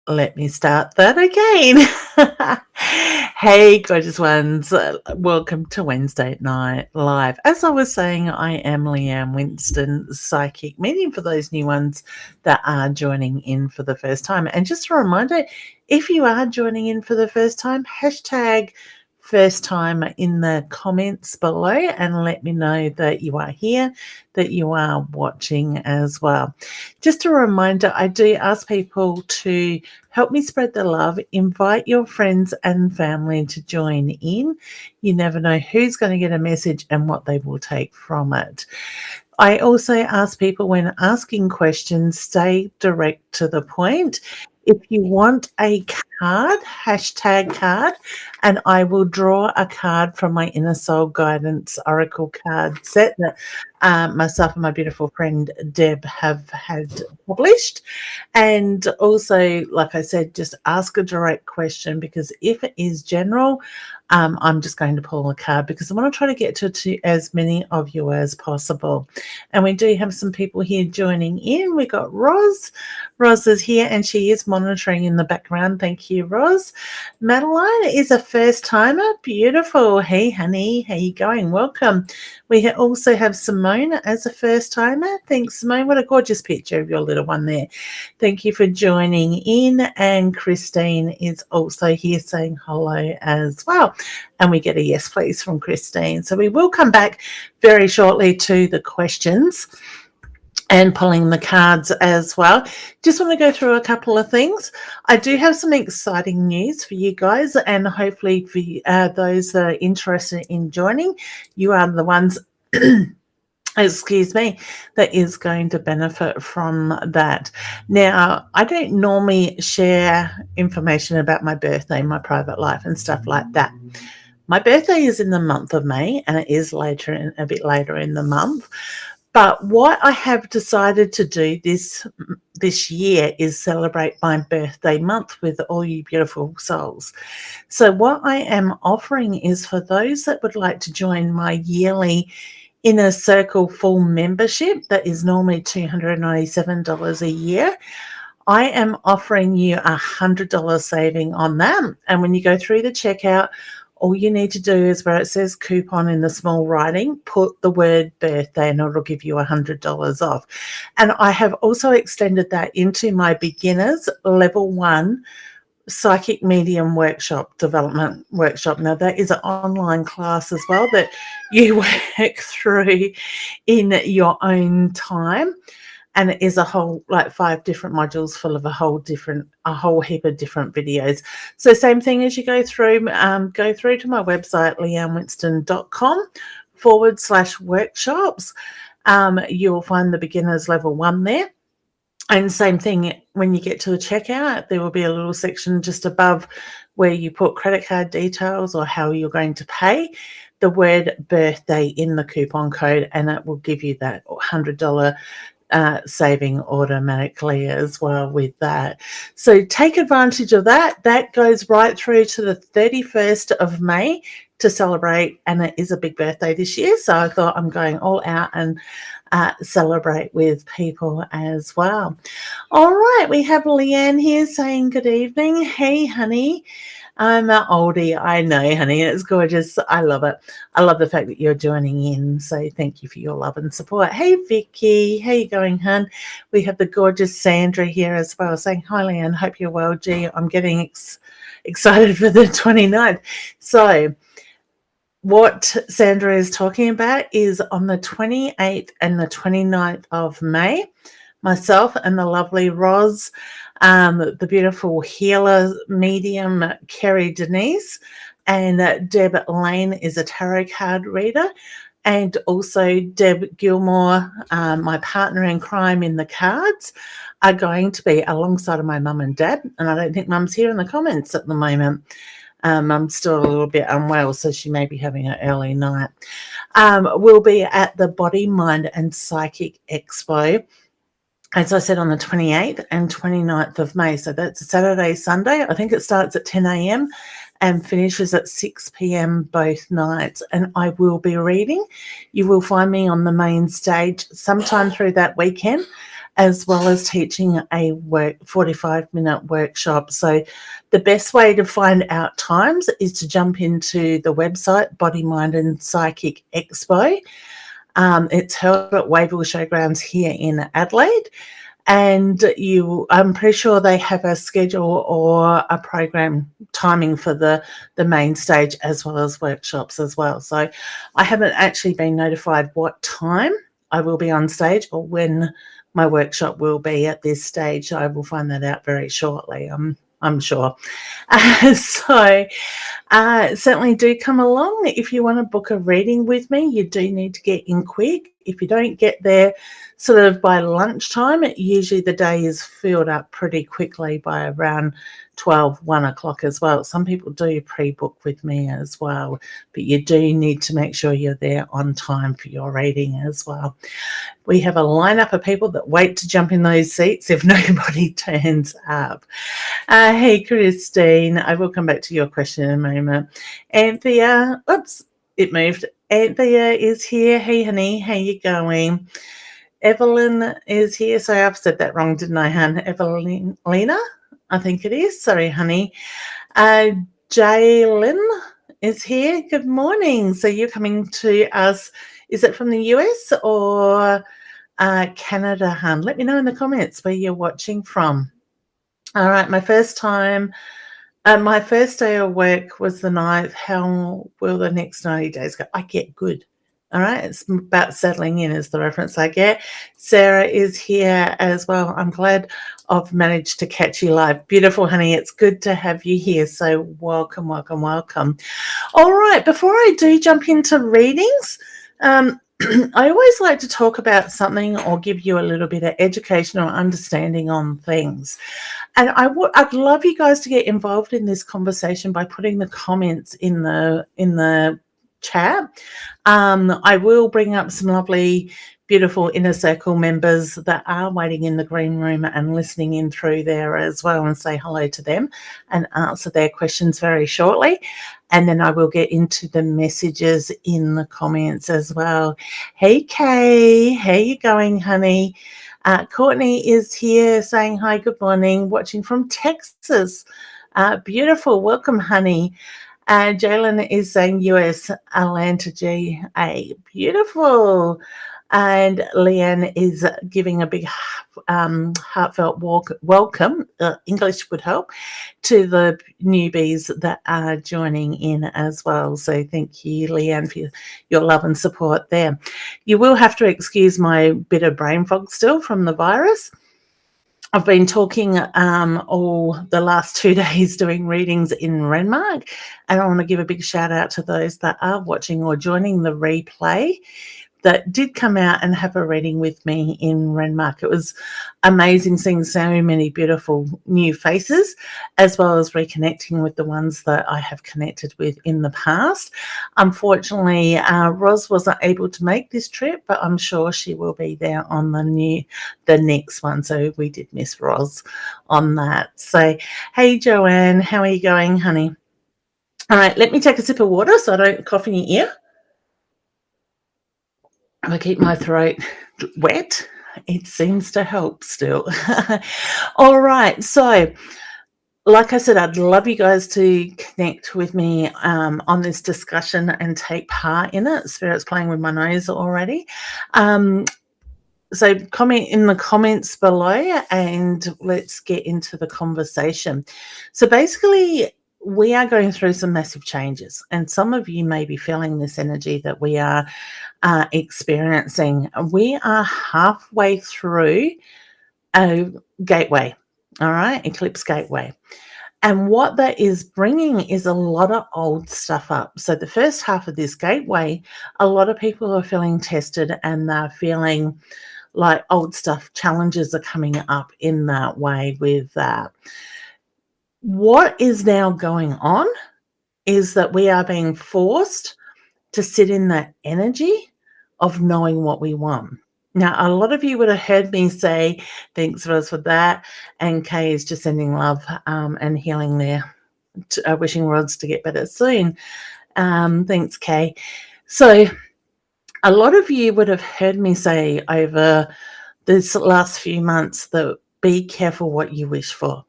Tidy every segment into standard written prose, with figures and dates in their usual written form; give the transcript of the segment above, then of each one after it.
Let me start that again. Hey, gorgeous ones. Welcome to Wednesday Night Live. As I was saying, I am Leanne Winston Psychic Medium for those new ones that are joining in for the first time. And just a reminder, if you are joining in for the first time, hashtag first time in the comments below and let me know that you are here, that you are watching as well. Just a reminder, I do ask people to help me spread the love. Invite your friends and family to join in. You never know who's going to get a message and what they will take from it. I also ask people when asking questions, stay direct to the point. If you want a card, hashtag card, and I will draw a card from my Inner Soul Guidance Oracle card set that myself and my beautiful friend Deb have had published. And also, like I said, just ask a direct question, because if it is general, I'm just going to pull a card because I want to try to get to as many of you as possible. And we do have some people here joining in. We got Roz. Roz is here and she is monitoring in the background. Thank you, Roz. Madeline is a first timer. Beautiful. Hey, honey. How you going? Welcome. We also have Simone as a first timer. Thanks, Simone. What a gorgeous picture of your little one there. Thank you for joining in. And Christine is also here saying hello as well. And we get a yes, please from Christine. So we will come back very shortly to the questions and pulling the cards as well. Just want to go through a couple of things. I do have some exciting news for you guys, and hopefully for those that are interested in joining, you are the ones excuse me, that is going to benefit from that. Now, I don't normally share information about my birthday, my private life and stuff like that. My birthday is in the month of May, and it is a bit later in the month. But what I have decided to do this year is celebrate my birthday month with all you beautiful souls. So what I am offering is for those that would like to join my yearly Inner Circle full membership that is normally $297 a year. I am offering you $100 saving on that. And when you go through the checkout, all you need to do is where it says coupon in the small writing, put the word birthday and it'll give you $100 off. And I have also extended that into my beginners level 1 psychic medium development workshop. Now that is an online class as well that you work through in your own time, and it is a whole 5 different modules full of a whole heap of different videos. So same thing as you go through to my website leannewinston.com/workshops. You'll find the beginners level 1 there. And same thing, when you get to the checkout, there will be a little section just above where you put credit card details or how you're going to pay, the word birthday in the coupon code, and it will give you that $100 saving automatically as well with that. So take advantage of that. That goes right through to the 31st of May to celebrate, and it is a big birthday this year, so I thought I'm going all out and celebrate with people as well. All right, we have Leanne here saying good evening. Hey, honey. I'm an oldie. I know, honey. It's gorgeous. I love it. I love the fact that you're joining in. So thank you for your love and support. Hey, Vicky. How you going, hun? We have the gorgeous Sandra here as well saying, hi, Leanne. Hope you're well. Gee, I'm getting excited for the 29th. So what Sandra is talking about is on the 28th and the 29th of May, myself and the lovely Roz, the beautiful healer medium Kerry Denise, and Deb Lane is a tarot card reader, and also Deb Gilmore, my partner in crime in the cards, are going to be alongside of my mum and dad, and I don't think mum's here in the comments at the moment. I'm still a little bit unwell, so she may be having an early night. We'll be at the Body, Mind and Psychic Expo, as I said, on the 28th and 29th of May. So that's a Saturday, Sunday. I think it starts at 10 a.m. and finishes at 6 p.m. both nights. And I will be reading. You will find me on the main stage sometime through that weekend. as well as teaching a 45-minute workshop. So the best way to find out times is to jump into the website, Body, Mind and Psychic Expo. It's held at Wavell Showgrounds here in Adelaide. And I'm pretty sure they have a schedule or a program timing for the main stage as well as workshops as well. So I haven't actually been notified what time I will be on stage or when my workshop will be at this stage. I will find that out very shortly, I'm sure. So certainly do come along. If you want to book a reading with me, you do need to get in quick. If you don't get there sort of by lunchtime, usually the day is filled up pretty quickly by around 1 o'clock as well. Some people do pre-book with me as well, but you do need to make sure you're there on time for your reading as well. We have a lineup of people that wait to jump in those seats if nobody turns up. Hey, Christine, I will come back to your question in a moment. Anthea, oops, it moved. Anthea is here. Hey, honey, how you going? Evelyn is here. Sorry, I've said that wrong, didn't I, hun? Evelina, I think it is. Sorry, honey. Jaylin is here. Good morning. So you're coming to us. Is it from the US or Canada, hun? Let me know in the comments where you're watching from. All right, my first day of work was the 9th. How will the next 90 days go? I get good. All right, it's about settling in is the reference I get. Sarah is here as well. I'm glad I've managed to catch you live. Beautiful, honey. It's good to have you here. So welcome, welcome, welcome. All right, before I do jump into readings, I always like to talk about something or give you a little bit of education or understanding on things. And I'd love you guys to get involved in this conversation by putting the comments in the chat. I will bring up some lovely, beautiful inner circle members that are waiting in the green room and listening in through there as well, and say hello to them and answer their questions very shortly. And then I will get into the messages in the comments as well. Hey, Kay, how you going, honey? Courtney is here saying hi, good morning, watching from Texas. Beautiful. Welcome, honey. Jalen is saying US, Atlanta, GA. Beautiful. And Leanne is giving a big heartfelt welcome, English would help, to the newbies that are joining in as well. So thank you, Leanne, for your love and support there. You will have to excuse my bit of brain fog still from the virus. I've been talking all the last 2 days doing readings in Renmark, and I want to give a big shout out to those that are watching or joining the replay that did come out and have a reading with me in Renmark. It was amazing seeing so many beautiful new faces, as well as reconnecting with the ones that I have connected with in the past. Unfortunately, Roz wasn't able to make this trip, but I'm sure she will be there on the next one. So we did miss Roz on that. So, hey, Joanne, how are you going, honey? All right, let me take a sip of water so I don't cough in your ear. I keep my throat wet. It seems to help still. All right. So, like I said, I'd love you guys to connect with me on this discussion and take part in it. Spirit's playing with my nose already. So comment in the comments below and let's get into the conversation. So basically, we are going through some massive changes, and some of you may be feeling this energy that we are experiencing. We are halfway through a gateway, all right, eclipse gateway. And what that is bringing is a lot of old stuff up. So the first half of this gateway, a lot of people are feeling tested and they're feeling like old stuff, challenges are coming up in that way with that. What is now going on is that we are being forced to sit in that energy of knowing what we want. Now, a lot of you would have heard me say, thanks, Rose, for that. And Kay is just sending love and healing there, wishing Rods to get better soon. Thanks, Kay. So a lot of you would have heard me say over this last few months that be careful what you wish for.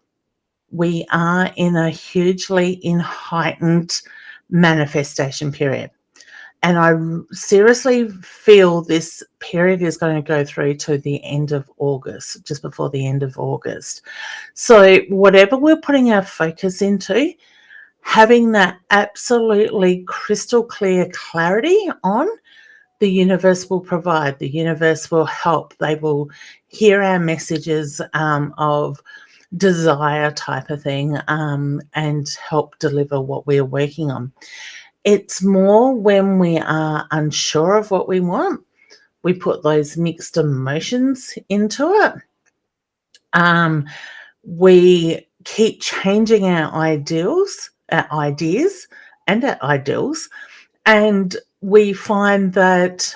We are in a hugely heightened manifestation period. And I seriously feel this period is going to go through to the end of August, just before the end of August. So whatever we're putting our focus into, having that absolutely crystal clear clarity on, the universe will provide, the universe will help. They will hear our messages of desire type of thing and help deliver what we're working on. It's more when we are unsure of what we want, we put those mixed emotions into it. We keep changing our ideas, and our ideals, and we find that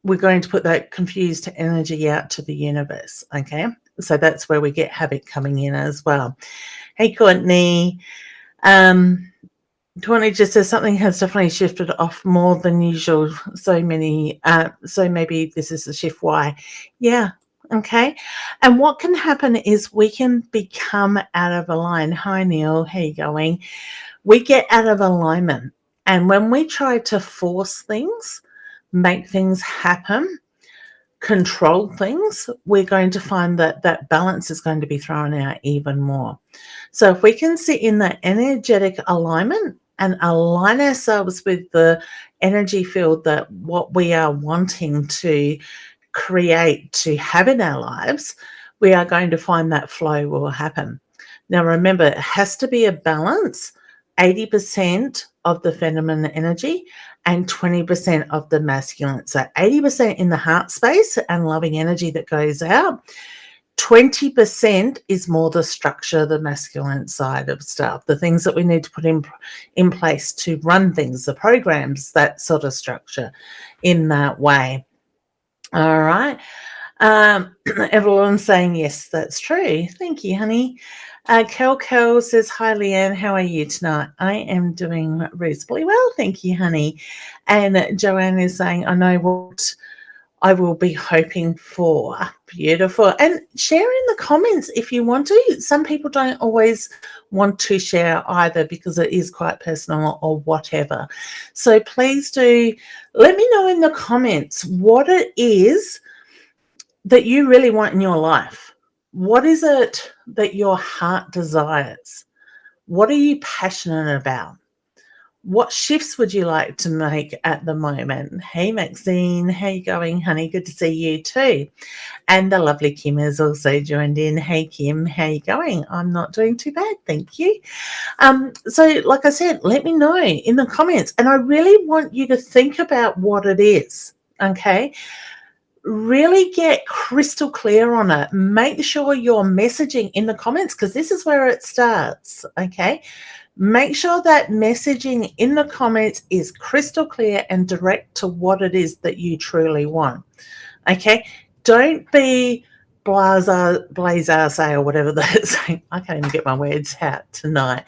we're going to put that confused energy out to the universe, okay? So that's where we get havoc coming in as well. Hey, Courtney. 20 just says something has definitely shifted off more than usual. So maybe this is the shift why. Yeah, okay. And what can happen is we can become out of alignment. Hi, Neil. How you going? We get out of alignment. And when we try to force things, make things happen, control things, we're going to find that that balance is going to be thrown out even more. So if we can sit in that energetic alignment and align ourselves with the energy field that what we are wanting to create, to have in our lives, we are going to find that flow will happen. Now, remember, it has to be a balance, 80% of the feminine energy and 20% of the masculine. So 80% in the heart space and loving energy that goes out. 20% is more the structure, the masculine side of stuff, the things that we need to put in place to run things, the programs, that sort of structure in that way. All right. Everyone's saying, yes, that's true. Thank you, honey. Kel says, hi, Leanne. How are you tonight? I am doing reasonably well. Thank you, honey. And Joanne is saying, I know what I will be hoping for. Beautiful. And share in the comments if you want to. Some people don't always want to share either because it is quite personal or whatever. So please do let me know in the comments what it is that you really want in your life. What is it that your heart desires? What are you passionate about? What shifts would you like to make at the moment? Hey, Maxine, how you going, honey? Good to see you too. And the lovely Kim has also joined in. Hey, Kim, how you going? I'm not doing too bad, thank you. So, like I said, let me know in the comments. And I really want you to think about what it is, okay? Really get crystal clear on it. Make sure you're messaging in the comments because this is where it starts, okay? Make sure that messaging in the comments is crystal clear and direct to what it is that you truly want, okay? Don't be blasé or whatever that's saying. I can't even get my words out tonight.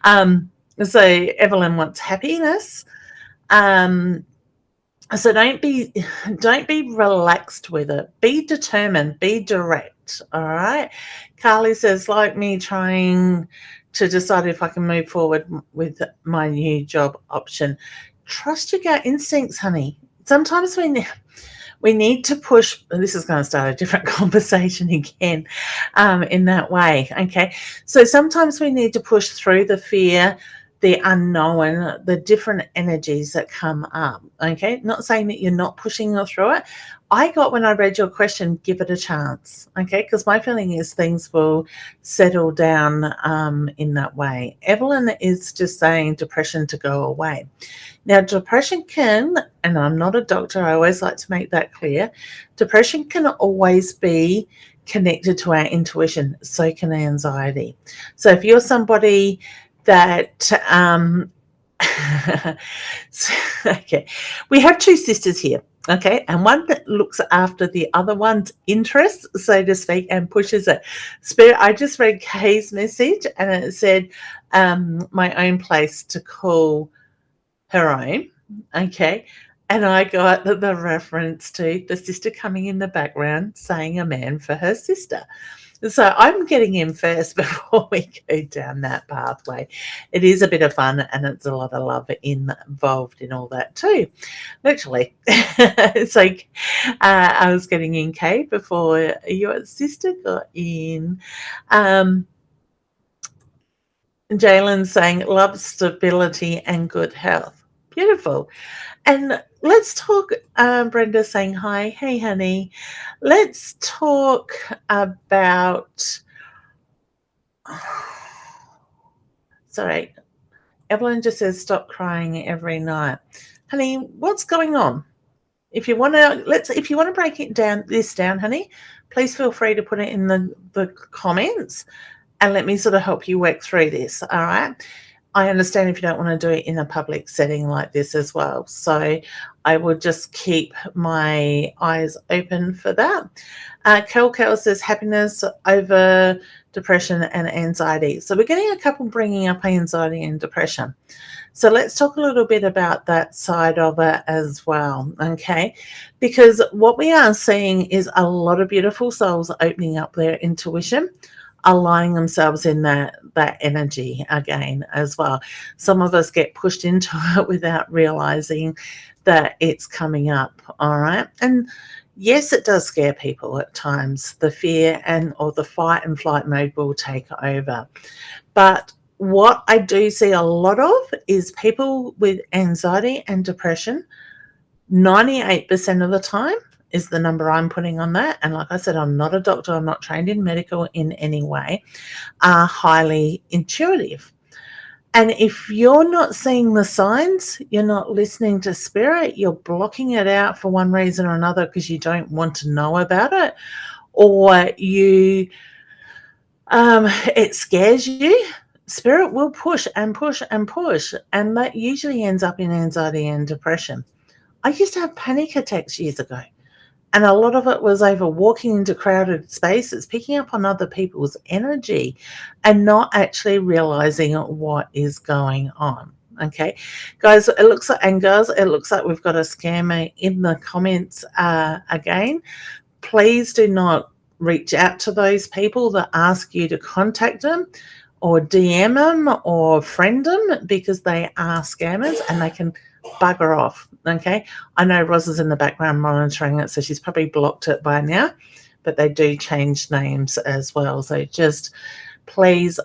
So Evelyn wants happiness. So don't be relaxed with it. Be determined, be direct, all right? Carly says, like me trying to decide if I can move forward with my new job option. Trust your gut instincts, honey. Sometimes we need to push. This is going to start a different conversation again in that way, okay? So sometimes we need to push through the fear, the unknown, the different energies that come up, okay? Not saying that you're not pushing through it. I got when I read your question, give it a chance, okay? Because my feeling is things will settle down in that way. Evelyn is just saying depression to go away. Now, depression can, and I'm not a doctor, I always like to make that clear, depression can always be connected to our intuition, so can anxiety. So if you're somebody that okay, we have two sisters here, okay, and one that looks after the other one's interests, so to speak, and pushes it. Spirit, I just read Kay's message and it said my own place to call her own, okay, And I got the reference to the sister coming in the background saying amen for her sister. So I'm getting in first before we go down that pathway. It is a bit of fun and it's a lot of love involved in all that too. Literally. It's like I was getting in, Kate, before your sister got in. Jalen's saying love, stability and good health. Beautiful. And let's talk, Brenda saying hi. Hey, honey. Let's talk about, sorry, Evelyn just says stop crying every night. Honey, what's going on? If you want to break it down, honey, please feel free to put it in the comments and let me sort of help you work through this. All right. I understand if you don't want to do it in a public setting like this as well. So I will just keep my eyes open for that. Kel says happiness over depression and anxiety. So we're getting a couple bringing up anxiety and depression. So let's talk a little bit about that side of it as well, okay? Because what we are seeing is a lot of beautiful souls opening up their intuition, aligning themselves in that energy again as well. Some of us get pushed into it without realizing that it's coming up, all right? And yes, it does scare people at times. The fear or the fight and flight mode will take over. But what I do see a lot of is people with anxiety and depression, 98% of the time is the number I'm putting on that. And like I said, I'm not a doctor, I'm not trained in medical in any way, are highly intuitive. And if you're not seeing the signs, you're not listening to spirit, you're blocking it out for one reason or another because you don't want to know about it, or it scares you, spirit will push and push and push. And that usually ends up in anxiety and depression. I used to have panic attacks years ago. And a lot of it was over walking into crowded spaces, picking up on other people's energy and not actually realizing what is going on. Okay, guys, it looks like we've got a scammer in the comments again. Please do not reach out to those people that ask you to contact them or DM them or friend them, because they are scammers and they can bugger off. Okay, I know Roz is in the background monitoring it, so she's probably blocked it by now, but they do change names as well. So just please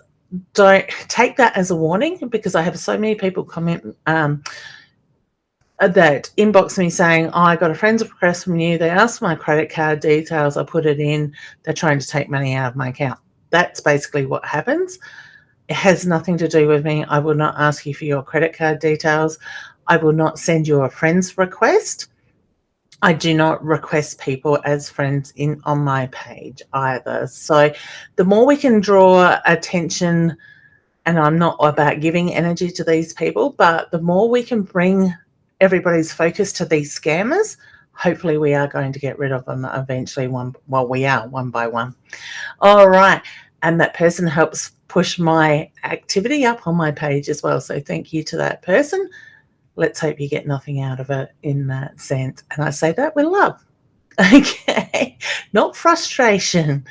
don't take that as a warning, because I have so many people comment that inbox me saying, I got a friend's request from you, they asked my credit card details, I put it in, they're trying to take money out of my account. That's basically what happens. It has nothing to do with me. I will not ask you for your credit card details. I will not send you a friend's request. I do not request people as friends on my page either. So the more we can draw attention, and I'm not about giving energy to these people, but the more we can bring everybody's focus to these scammers, hopefully we are going to get rid of them eventually one by one. All right. And that person helps push my activity up on my page as well. So thank you to that person. Let's hope you get nothing out of it in that sense. And I say that with love. Okay. Not frustration.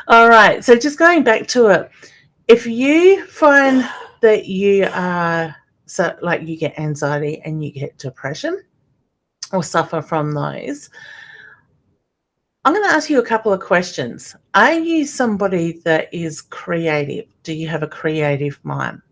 All right. So just going back to it. If you find that you are, so like you get anxiety and you get depression or suffer from those, I'm going to ask you a couple of questions. Are you somebody that is creative? Do you have a creative mind?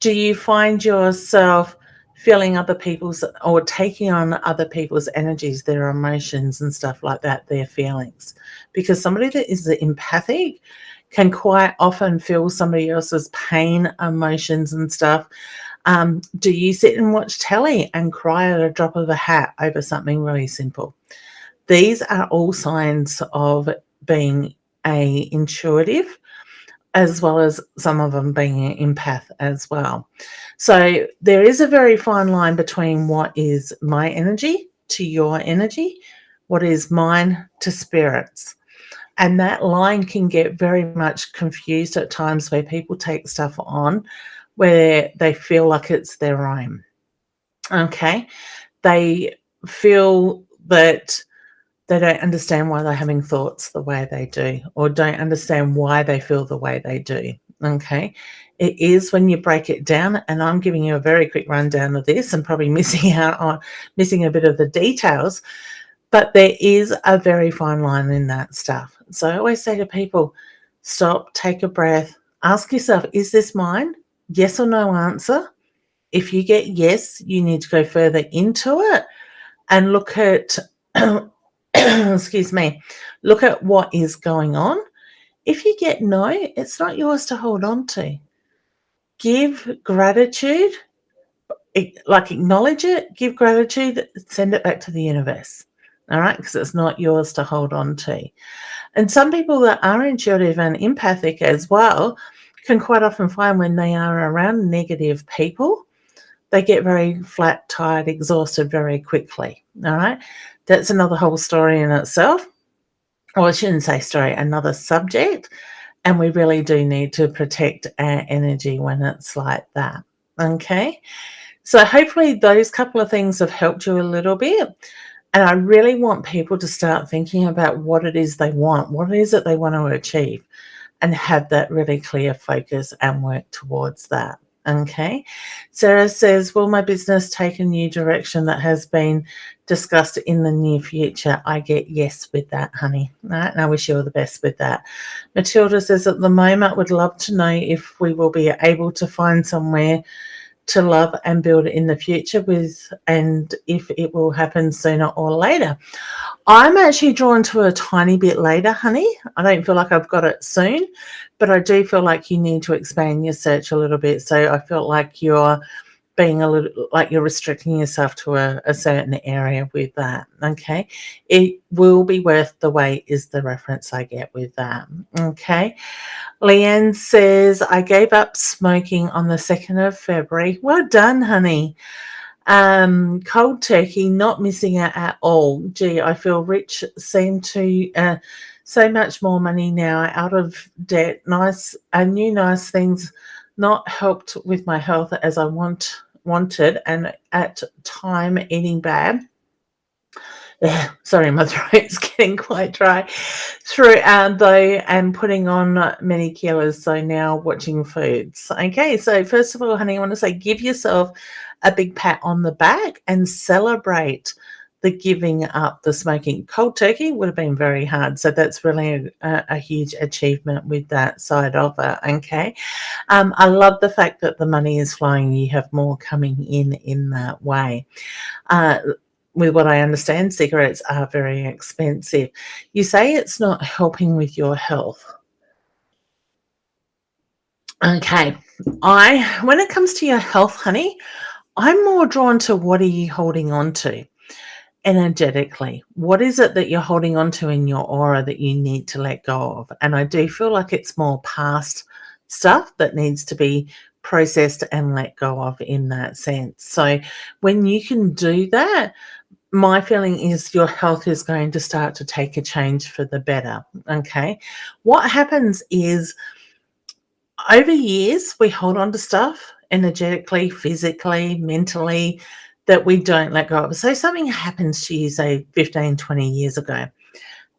Do you find yourself feeling other people's or taking on other people's energies, their emotions and stuff like that, their feelings? Because somebody that is empathic can quite often feel somebody else's pain, emotions and stuff. Do you sit and watch telly and cry at a drop of a hat over something really simple? These are all signs of being a intuitive, as well as some of them being an empath as well. So there is a very fine line between what is my energy to your energy, what is mine to spirits. And that line can get very much confused at times, where people take stuff on where they feel like it's their own. Okay. they feel that they don't understand why they're having thoughts the way they do, or don't understand why they feel the way they do. Okay. It is when you break it down, and I'm giving you a very quick rundown of this and probably missing a bit of the details, but there is a very fine line in that stuff. So I always say to people, stop, take a breath, ask yourself, is this mine? Yes or no answer. If you get yes, you need to go further into it and look at excuse me, look at what is going on. If you get no, it's not yours to hold on to. Give gratitude, acknowledge it, give gratitude, send it back to the universe. All right, because it's not yours to hold on to. And some people that are intuitive and empathic as well can quite often find when they are around negative people, they get very flat, tired, exhausted very quickly. All right. That's another whole story in itself. Or I shouldn't say story, another subject. And we really do need to protect our energy when it's like that. Okay. So hopefully those couple of things have helped you a little bit. And I really want people to start thinking about what it is they want, what it is that they want to achieve, and have that really clear focus and work towards that. Okay. Sarah says, will my business take a new direction that has been discussed in the near future? I get yes with that, honey. Right? And I wish you all the best with that. Matilda says, at the moment, would love to know if we will be able to find somewhere to love and build in the future with, and if it will happen sooner or later. I'm actually drawn to a tiny bit later, honey. I don't feel like I've got it soon, but I do feel like you need to expand your search a little bit. So I feel like you're being a little, like you're restricting yourself to a certain area with that. Okay. It will be worth the wait is the reference I get with that. Okay. Leanne says, I gave up smoking on the 2nd of February. Well done, honey. Cold turkey, not missing out at all. Gee, I feel rich, seem to so much more money now, out of debt, nice, new nice things, not helped with my health as I wanted, and at time eating bad. Sorry, my throat's getting quite dry. Throughout though, and putting on many kilos, so now watching foods. Okay, so first of all, honey, I want to say give yourself a big pat on the back and celebrate the giving up the smoking. Cold turkey would have been very hard, so that's really a huge achievement with that side of it. Okay, I love the fact that the money is flowing. You have more coming in that way. With what I understand, cigarettes are very expensive. You say it's not helping with your health. Okay, when it comes to your health, honey, I'm more drawn to what are you holding on to energetically? What is it that you're holding on to in your aura that you need to let go of? And I do feel like it's more past stuff that needs to be processed and let go of in that sense. So when you can do that, my feeling is your health is going to start to take a change for the better. Okay. What happens is over years, we hold on to stuff energetically, physically, mentally that we don't let go of. So something happens to you, say 15, 20 years ago,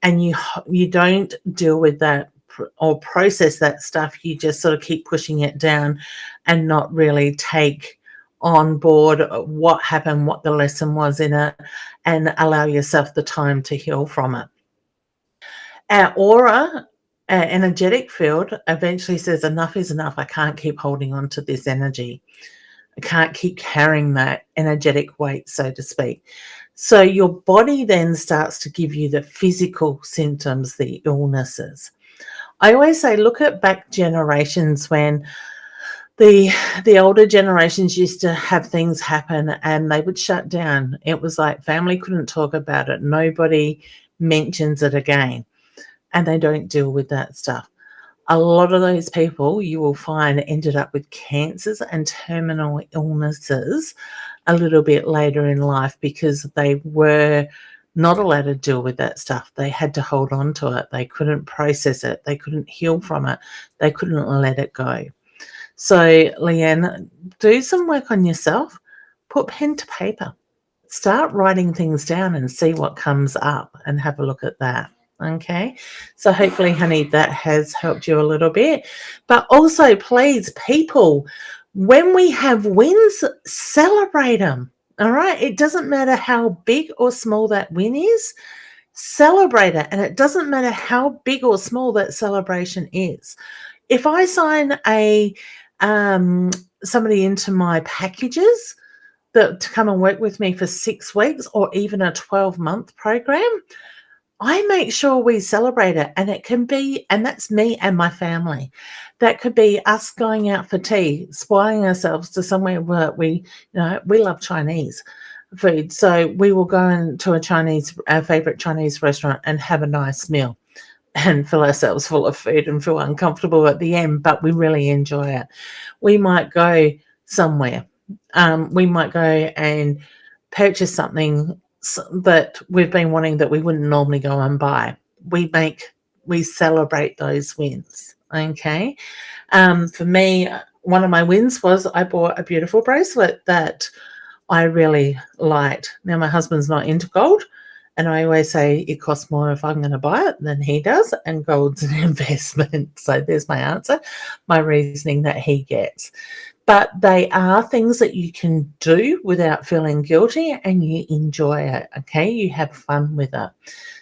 and you don't deal with that or process that stuff. You just sort of keep pushing it down and not really take on board what happened, what the lesson was in it, and allow yourself the time to heal from it. Our aura, our energetic field eventually says enough is enough. I can't keep holding on to this energy. I can't keep carrying that energetic weight, so to speak. So your body then starts to give you the physical symptoms, the illnesses. I always say look at back generations when the older generations used to have things happen and they would shut down. It was like family couldn't talk about it. Nobody mentions it again, and they don't deal with that stuff. A lot of those people you will find ended up with cancers and terminal illnesses a little bit later in life because they were not allowed to deal with that stuff. They had to hold on to it. They couldn't process it. They couldn't heal from it. They couldn't let it go. So, Leanne, do some work on yourself. Put pen to paper. start writing things down and see what comes up and have a look at that. Okay, so hopefully, honey, that has helped you a little bit. But also, please, people, when we have wins, celebrate them. All right, it doesn't matter how big or small that win is, celebrate it. And it doesn't matter how big or small that celebration is. If I sign somebody into my packages to come and work with me for 6 weeks or even a 12-month program, I make sure we celebrate it. And it can be, and that's me and my family. That could be us going out for tea, spoiling ourselves to somewhere where we love Chinese food. So we will go into our favorite Chinese restaurant and have a nice meal and fill ourselves full of food and feel uncomfortable at the end, but we really enjoy it. We might go somewhere. We might go and purchase something that we've been wanting that we wouldn't normally go and buy. We celebrate those wins. Okay. For me, one of my wins was I bought a beautiful bracelet that I really liked. Now, my husband's not into gold, and I always say it costs more if I'm going to buy it than he does, and gold's an investment. So there's my answer, my reasoning that he gets. But they are things that you can do without feeling guilty, and you enjoy it, okay? You have fun with it.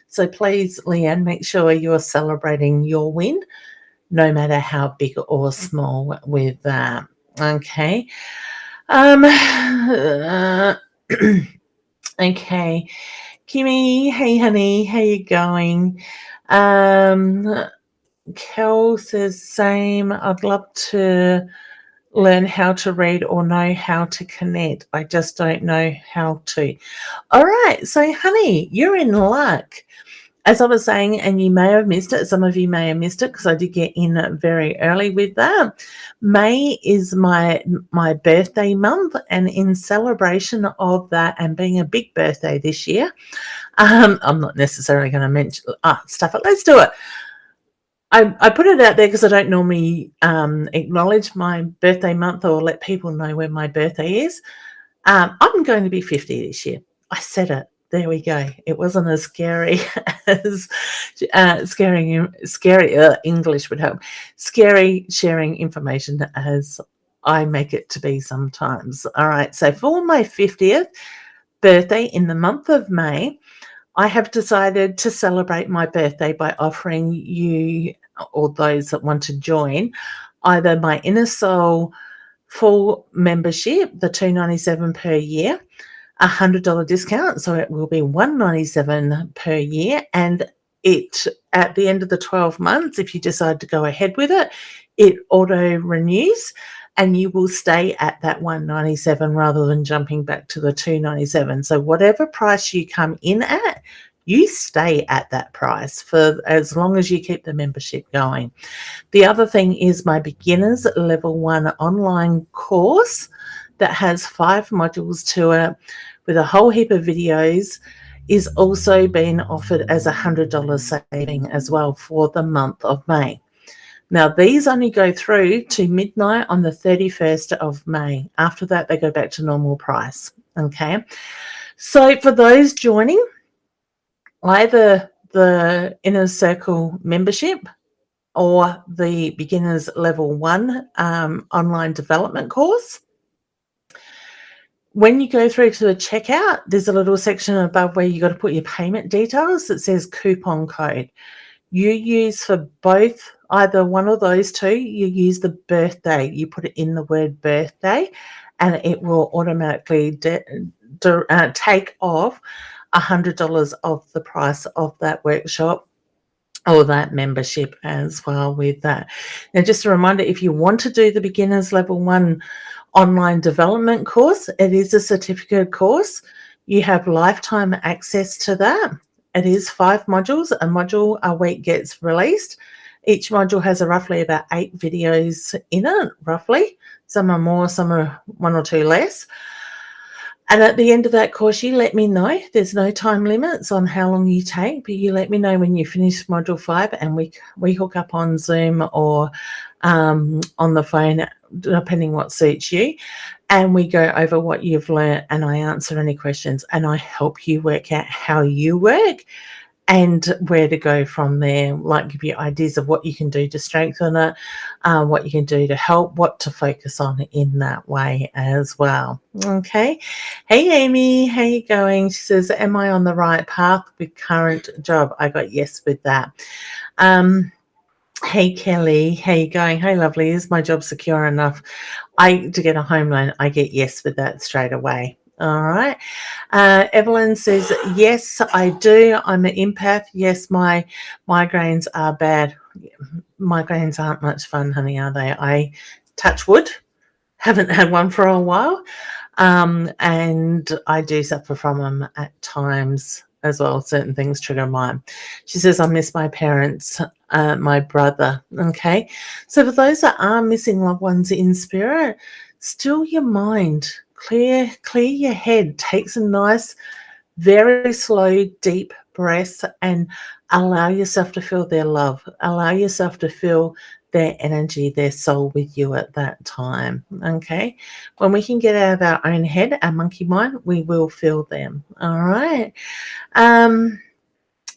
So please, Leanne, make sure you're celebrating your win, no matter how big or small with that, okay? Okay. Kimmy, hey, honey, how you going? Kel says, same. I'd love to learn how to read or know how to connect. I just don't know how to. All right. So, honey, you're in luck. As I was saying, and you may have missed it, some of you may have missed it because I did get in very early with that. May is my birthday month, and in celebration of that and being a big birthday this year, I'm not necessarily going to mention stuff. Let's do it. I put it out there because I don't normally acknowledge my birthday month or let people know when my birthday is. I'm going to be 50 this year. I said it. There we go. It wasn't as scary as scary English would help. Scary sharing information as I make it to be sometimes. All right. So for my 50th birthday in the month of May, I have decided to celebrate my birthday by offering you or those that want to join either my Inner Soul full membership, the $297 per year, $100 discount, so it will be $197 per year, and it at the end of the 12 months, if you decide to go ahead with it, it auto renews and you will stay at that $197 rather than jumping back to the $297. So whatever price you come in at, you stay at that price for as long as you keep the membership going. The other thing is my beginners level 1 online course that has 5 modules to it with a whole heap of videos is also being offered as $100 saving as well for the month of May. Now, these only go through to midnight on the 31st of May. After that, they go back to normal price, okay? So for those joining, either the Inner Circle membership or the Beginners Level 1 online development course, when you go through to the checkout, there's a little section above where you got to put your payment details that says coupon code. You use for both, either one of those two, you use the birthday. You put it in the word birthday and it will automatically take off $100 off the price of that workshop or that membership as well with that. Now, just a reminder, if you want to do the Beginners Level 1 online development course, it is a certificate course. You have lifetime access to that. It is 5 modules. A module a week gets released. Each module has roughly about 8 videos in it, roughly. Some are more, some are 1 or 2 less. And at the end of that course, you let me know. There's no time limits on how long you take, but you let me know when you finish module 5 and we hook up on Zoom or on the phone depending what suits you. And we go over what you've learned, and I answer any questions, and I help you work out how you work and where to go from there, like give you ideas of what you can do to strengthen it, what you can do to help, what to focus on in that way as well. Okay. Hey, Amy, how you going? She says, am I on the right path with current job? I got yes with that. Hey, Kelly, how you going? Hey, lovely. Is my job secure enough to get a home loan? I get yes with that straight away. All right. Evelyn says, yes, I do. I'm an empath. Yes, my migraines are bad. Migraines aren't much fun, honey, are they? I touch wood. Haven't had one for a while. And I do suffer from them at times as well. Certain things trigger mine. She says, I miss my parents, my brother. Okay. So for those that are missing loved ones in spirit, still your mind. Clear your head. Take some nice, very slow, deep breaths and allow yourself to feel their love. Allow yourself to feel their energy, their soul with you at that time. Okay. When we can get out of our own head, our monkey mind, we will feel them. All right. All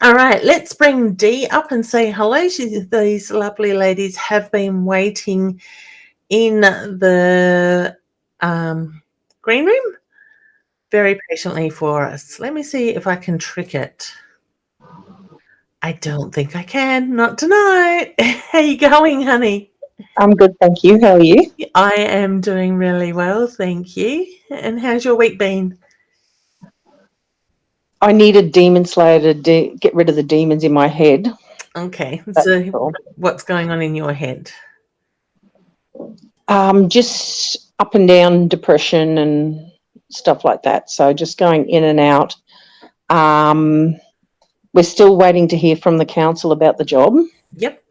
right. Let's bring Dee up and say hello. These lovely ladies have been waiting in the green room very patiently for us. Let me see if I can trick it. I don't think I can. Not tonight. How you going, honey? I'm good, thank you. How are you? I am doing really well, thank you. And how's your week been? I need a demon slayer to get rid of the demons in my head. Okay. That's So all. what's going on in your head? Just up and down depression and stuff like that. So just going in and out. We're still waiting to hear from the council about the job. Yep.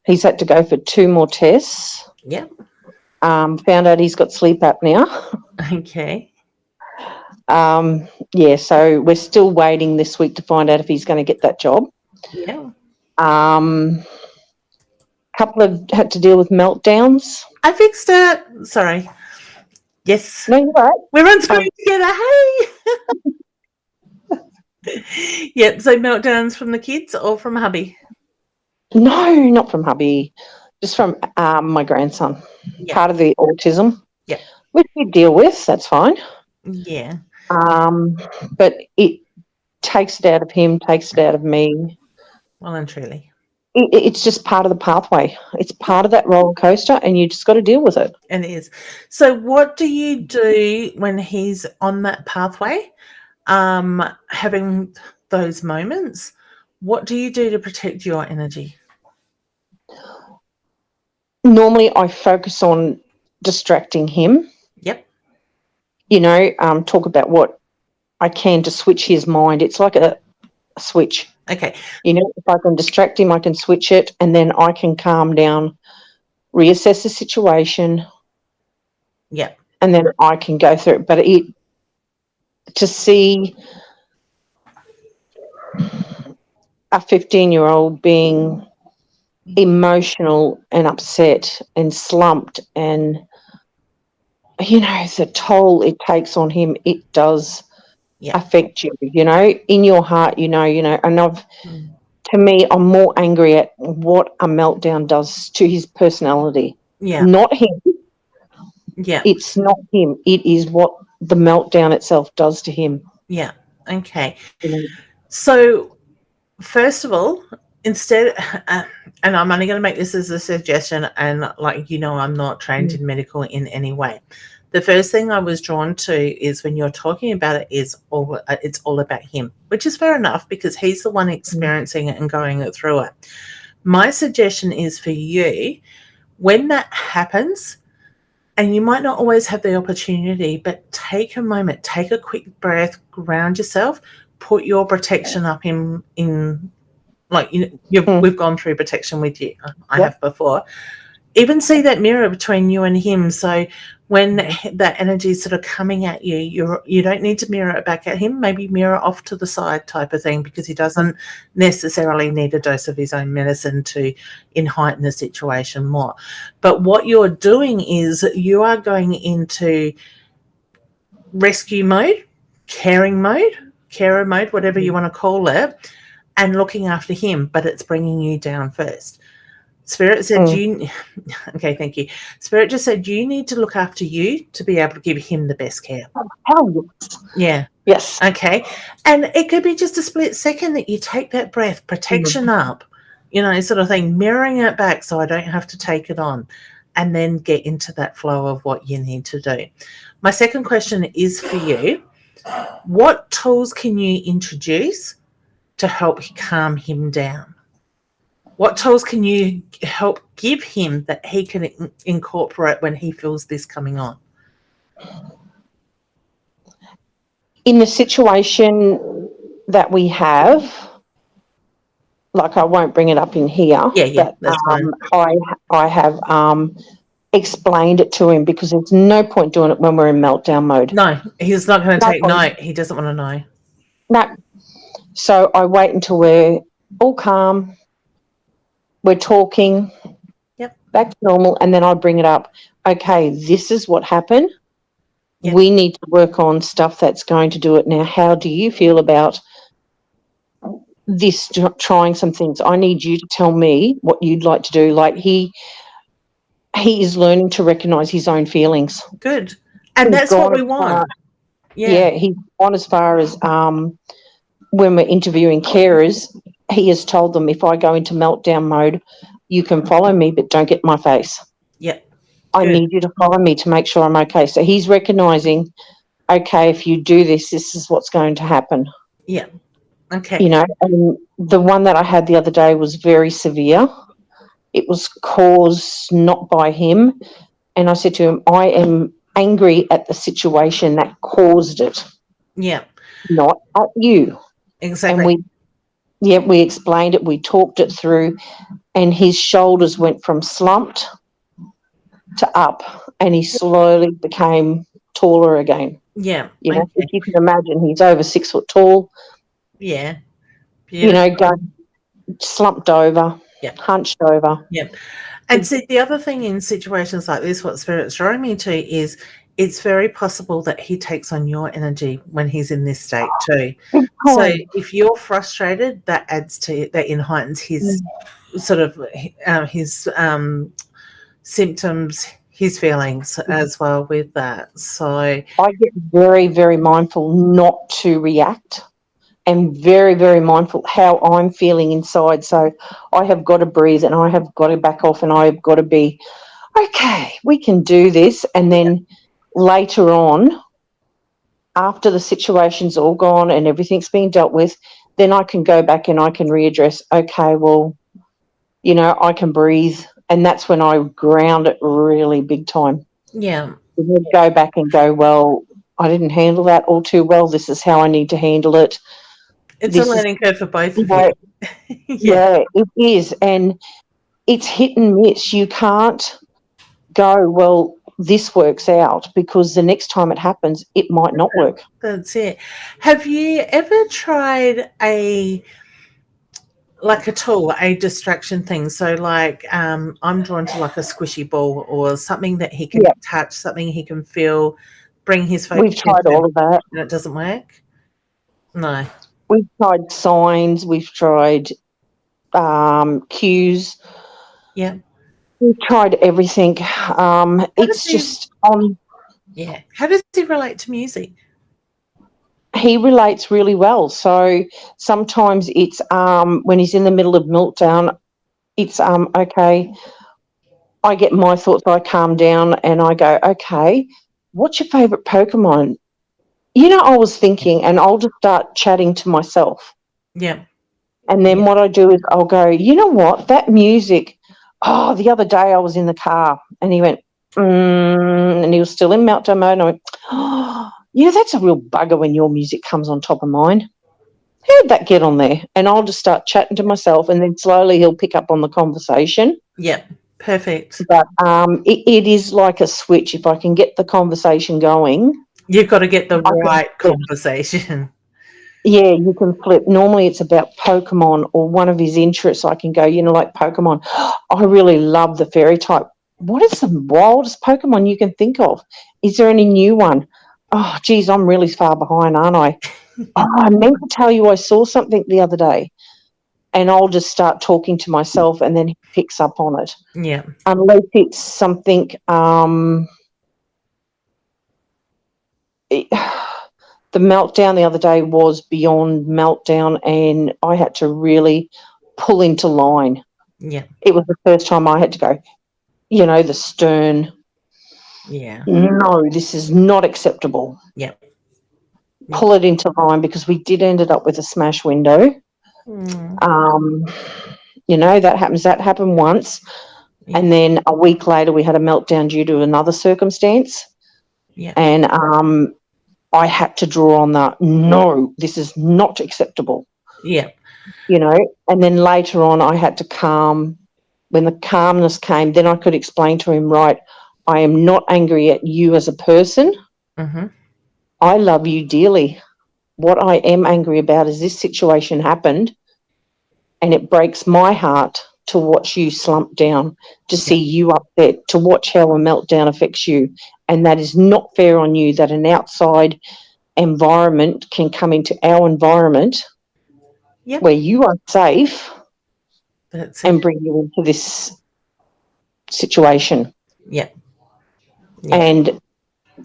He's had to go for 2 more tests. Yep. Found out he's got sleep apnea. Okay. Yeah, so we're still waiting this week to find out if he's going to get that job. Yeah. Couple of had to deal with meltdowns. I fixed it. Sorry. Yes. No, you're right. We're on screen together. Hey. Yep. So meltdowns from the kids or from hubby? No, not from hubby. Just from my grandson. Yep. Part of the autism. Yep. Which we deal with. That's fine. Yeah. But it takes it out of him, takes it out of me. Well and truly. It's just part of the pathway. It's part of that roller coaster, and you just got to deal with it. And it is. So what do you do when he's on that pathway, having those moments? What do you do to protect your energy? Normally, I focus on distracting him. Yep. Talk about what I can to switch his mind. It's like a switch. Okay. If I can distract him, I can switch it, and then I can calm down, reassess the situation. Yep. And then I can go through it. But to see a 15-year-old being emotional and upset and slumped and, the toll it takes on him, it does affect you, in your heart, and to me, I'm more angry at what a meltdown does to his personality. Yeah. Not him. Yeah. It's not him. It is what the meltdown itself does to him. Yeah. Okay. So, first of all, instead, and I'm only going to make this as a suggestion, and I'm not trained in medical in any way. The first thing I was drawn to is when you're talking about it it's all about him, which is fair enough because he's the one experiencing it and going through it. My suggestion is for you, when that happens, and you might not always have the opportunity, but take a moment, take a quick breath, ground yourself, put your protection up in we've gone through protection with you. I have before. Even see that mirror between you and him. So when that energy is sort of coming at you, you don't need to mirror it back at him. Maybe mirror off to the side type of thing, because he doesn't necessarily need a dose of his own medicine to heighten the situation more. But what you're doing is you are going into rescue mode, carer mode, whatever you want to call it, and looking after him, but it's bringing you down first. Spirit said okay, thank you. Spirit just said you need to look after you to be able to give him the best care. Oh, yeah. Yes. Okay. And it could be just a split second that you take that breath, protection up, sort of thing, mirroring it back so I don't have to take it on, and then get into that flow of what you need to do. My second question is for you. What tools can you introduce to help calm him down? What tools can you help give him that he can incorporate when he feels this coming on? In the situation that we have, like, I won't bring it up in here. Yeah, that's fine. I have explained it to him, because there's no point doing it when we're in meltdown mode. No, he's not going to take note. He doesn't want to know. No. So I wait until we're all calm. We're talking, back to normal, and then I bring it up. Okay, this is what happened. Yep. We need to work on stuff that's going to do it now. How do you feel about this, trying some things? I need you to tell me what you'd like to do. Like, he is learning to recognise his own feelings. Good. And that's what we want. Yeah, he's gone as far as when we're interviewing carers, he has told them, if I go into meltdown mode, you can follow me, but don't get in my face. Yep. I need you to follow me to make sure I'm okay. So he's recognising, okay, if you do this, this is what's going to happen. Yeah. Okay. And the one that I had the other day was very severe. It was caused not by him. And I said to him, I am angry at the situation that caused it. Yeah. Not at you. Exactly. And we explained it, we talked it through, and his shoulders went from slumped to up, and he slowly became taller again. Yeah. If you can imagine, he's over 6 foot tall. Yeah. Beautiful. Going slumped over, hunched over. Yeah. And see, the other thing in situations like this, what Spirit's drawing me to is it's very possible that he takes on your energy when he's in this state too. So if you're frustrated, that heightens his sort of his symptoms, his feelings as well with that. So I get very, very mindful not to react, and very, very mindful how I'm feeling inside. So I have got to breathe, and I have got to back off, and I have got to be, okay, we can do this. And then later on, after the situation's all gone and everything's been dealt with, then I can go back and I can readdress, okay, well, I can breathe. And that's when I ground it really big time. Yeah. Then go back and go, well, I didn't handle that all too well. This is how I need to handle it. It's a learning curve for both of you. Yeah, it is. And it's hit and miss. You can't go, well, this works out, because the next time it happens, it might not work. That's it. Have you ever tried a tool, a distraction thing? So like I'm drawn to like a squishy ball or something that he can touch, something he can feel, bring his focus. We've tried all of that. And it doesn't work? No. We've tried signs. We've tried cues. Yeah. We've tried everything. It's just on. Yeah. How does he relate to music? He relates really well. So sometimes it's when he's in the middle of meltdown, it's okay. I get my thoughts, I calm down, and I go, okay, what's your favourite Pokemon? I was thinking, and I'll just start chatting to myself. Yeah. And then what I do is I'll go, you know what, that music. Oh, the other day I was in the car, and he went, and he was still in meltdown mode. And I went, oh, that's a real bugger when your music comes on top of mine. How did that get on there? And I'll just start chatting to myself, and then slowly he'll pick up on the conversation. Yeah. Perfect. But it is like a switch. If I can get the conversation going, You've got to get the I can right flip. conversation. Yeah, you can flip. Normally it's about Pokemon or one of his interests. I can go, like Pokemon. I really love the fairy type. What is the wildest Pokemon you can think of? Is there any new one? Oh, geez, I'm really far behind, aren't I? Oh, I meant to tell you I saw something the other day, and I'll just start talking to myself, and then he picks up on it. Yeah. Unless it's something, the meltdown the other day was beyond meltdown, and I had to really pull into line. Yeah. It was the first time I had to go, the stern, Yeah. no, this is not acceptable. Yeah. Pull it into line, because we did ended up with a smash window. That happens. That happened once. Yeah. And then a week later, we had a meltdown due to another circumstance. Yeah. And I had to draw on that. No, this is not acceptable. Yeah. And then later on, I had to calm. When the calmness came, then I could explain to him, right, I am not angry at you as a person. Mm-hmm. I love you dearly. What I am angry about is this situation happened, and it breaks my heart to watch you slump down, to see you upset, to watch how a meltdown affects you. And that is not fair on you, that an outside environment can come into our environment where you are safe. That's and it. bring you into this situation. Yeah. And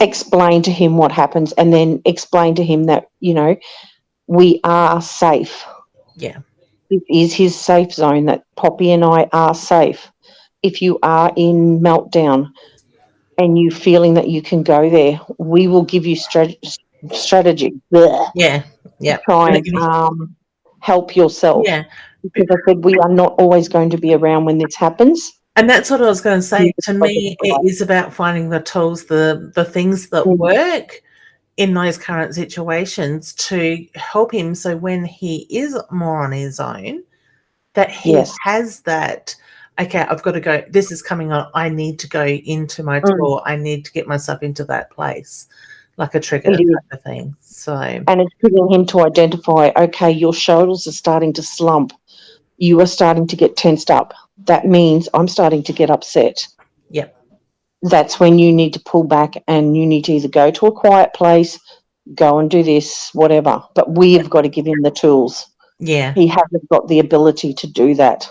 explain to him what happens, and then explain to him that, we are safe. Yeah. It is his safe zone, that Poppy and I are safe. If you are in meltdown and you feeling that you can go there, we will give you strategy. Yeah. Yeah. Try and help yourself. Yeah. Because I said, we are not always going to be around when this happens. And that's what I was going to say. To me, it is about finding the tools, the things that work in those current situations to help him. So when he is more on his own, that he has that, okay, I've got to go, this is coming on, I need to go into my tour, I need to get myself into that place, like a trigger type of thing. So, and it's getting him to identify, okay, your shoulders are starting to slump. You are starting to get tensed up. That means I'm starting to get upset. Yep. That's when you need to pull back, and you need to either go to a quiet place, go and do this, whatever. But we have got to give him the tools. Yeah. He hasn't got the ability to do that.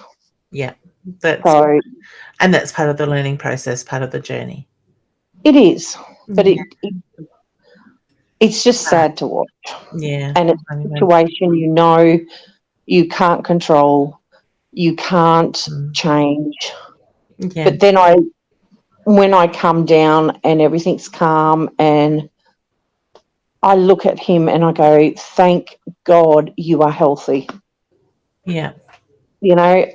Yeah. And that's part of the learning process, part of the journey. It is. But it's just sad to watch. Yeah. And it's a situation you can't control, you can't change. Yeah. But then when I come down and everything's calm, and I look at him and I go, thank God you are healthy. Yeah. I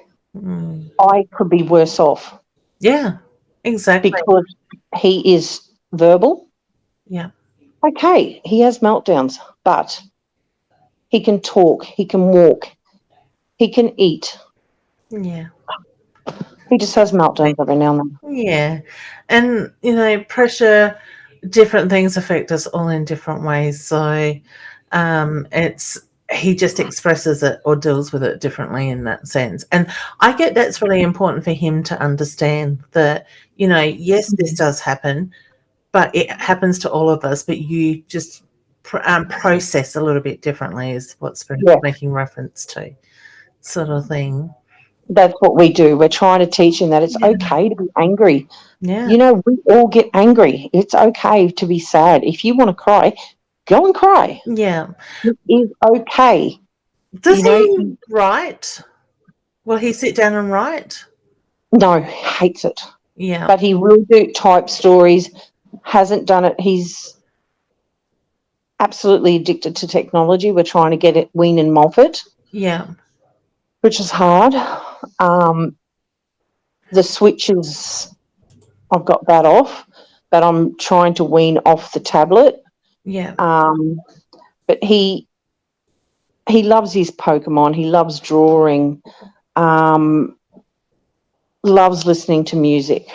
could be worse off. Yeah, exactly. Because he is verbal. Yeah. Okay, he has meltdowns, but he can talk, he can walk, he can eat. Yeah. He just has meltdowns every now and then. Yeah. And, pressure, different things affect us all in different ways. So he just expresses it or deals with it differently in that sense. And I get that's really important for him to understand that, yes, this does happen, but it happens to all of us, but you just process a little bit differently is what's been making reference to, sort of thing. That's what we do. We're trying to teach him that it's okay to be angry. Yeah. We all get angry. It's okay to be sad. If you want to cry, go and cry. Yeah. It is okay. Does he write? Will he sit down and write? No, hates it. Yeah. But he will type stories. Hasn't done it. He's absolutely addicted to technology. We're trying to get it wean and Moffat. Yeah. Which is hard. The switches, I've got that off, but I'm trying to wean off the tablet. Yeah. But he loves his Pokemon. He loves drawing. loves listening to music.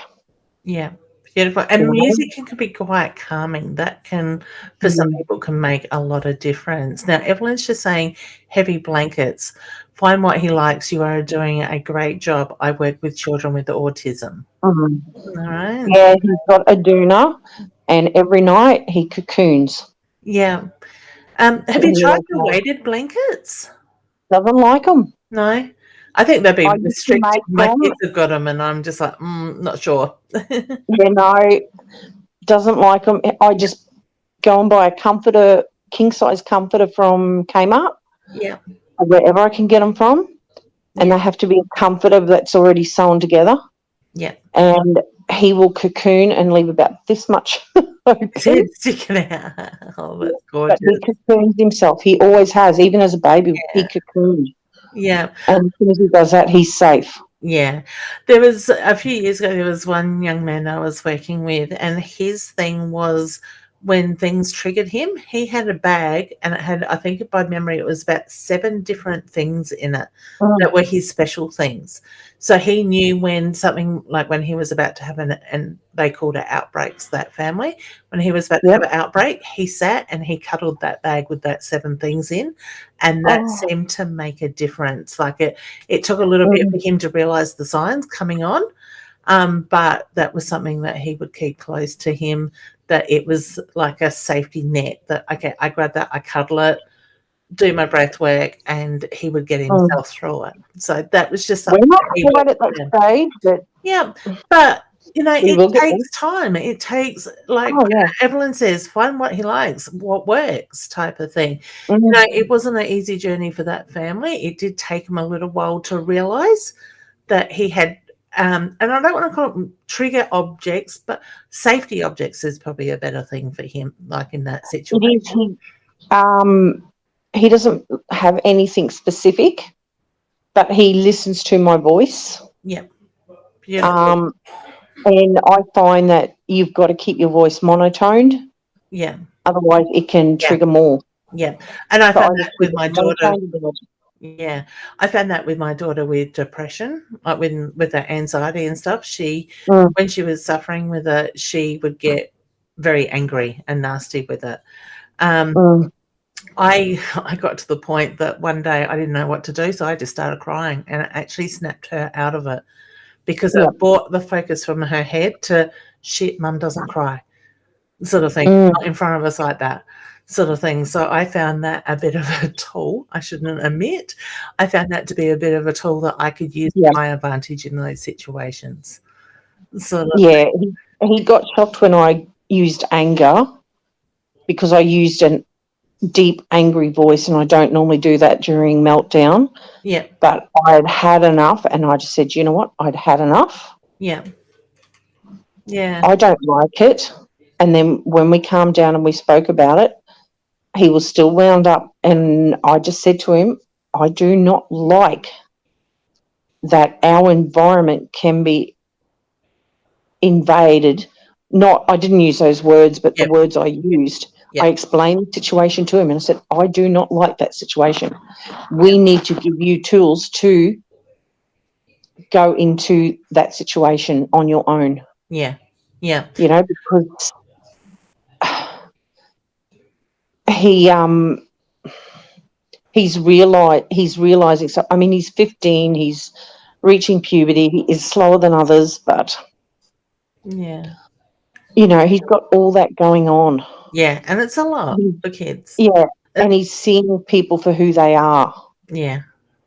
Yeah. Beautiful. And music can be quite calming. That can, for some people, can make a lot of difference. Now, Evelyn's just saying heavy blankets. Find what he likes. You are doing a great job. I work with children with autism. All right. Yeah, he's got a doona, and every night he cocoons. Yeah. Have you tried the weighted blankets? Doesn't like them. No? I think they're being restricted. My them. kids have got them, and I'm just like, not sure. Yeah, no, doesn't like them. I just go and buy a comforter, king-size comforter from Kmart. Yeah. Wherever I can get them from. And they have to be a comforter that's already sewn together. Yeah. And he will cocoon and leave about this much open. Sticking out. Oh, that's gorgeous. But he cocoons himself. He always has. Even as a baby, he cocooned. Yeah. And as soon as he does that, he's safe. Yeah. There was, a few years ago, there was one young man I was working with, and his thing was when things triggered him, he had a bag, and it had, I think by memory, it was about 7 different things in it that were his special things. So he knew when something, like when he was about to have and they called it outbreaks, that family, when he was about to have an outbreak, he sat and he cuddled that bag with that 7 things in, and that seemed to make a difference. Like it took a little bit for him to realize the signs coming on, but that was something that he would keep close to him, that it was like a safety net, that, okay, I grab that, I cuddle it, do my breath work, and he would get himself through it. So that was just something. We're not quite at that stage, but yeah, but it takes time. It takes, like Evelyn says, find what he likes, what works, type of thing. It wasn't an easy journey for that family. It did take him a little while to realize that he had, and I don't want to call them trigger objects, but safety objects is probably a better thing for him, like in that situation. He doesn't have anything specific, but he listens to my voice. Yep. And I find that you've got to keep your voice monotoned. Yeah. Otherwise, it can trigger more. Yeah. And I found that with my daughter. Yeah, I found that with my daughter with depression, like with her anxiety and stuff. She, when she was suffering with it, she would get very angry and nasty with it. I got to the point that one day I didn't know what to do, so I just started crying, and it actually snapped her out of it, because it brought the focus from her head to, shit, mum doesn't cry, sort of thing, not in front of us like that, sort of thing. So I found that a bit of a tool. I shouldn't admit. I found that to be a bit of a tool that I could use to my advantage in those situations. Sort of he got shocked when I used anger, because I used a deep, angry voice, and I don't normally do that during meltdown. Yeah. But I'd had enough, and I just said, you know what? I'd had enough. Yeah. Yeah. I don't like it. And then when we calmed down and we spoke about it, he was still wound up, and I just said to him, I do not like that our environment can be invaded. I didn't use those words, but the words I used, I explained the situation to him, and I said, I do not like that situation. We need to give you tools to go into that situation on your own. Yeah. Yeah. Because he's realizing. So I mean, he's 15. He's reaching puberty. He is slower than others, but he's got all that going on. Yeah, and it's a lot for kids. Yeah, and he's seeing people for who they are. Yeah,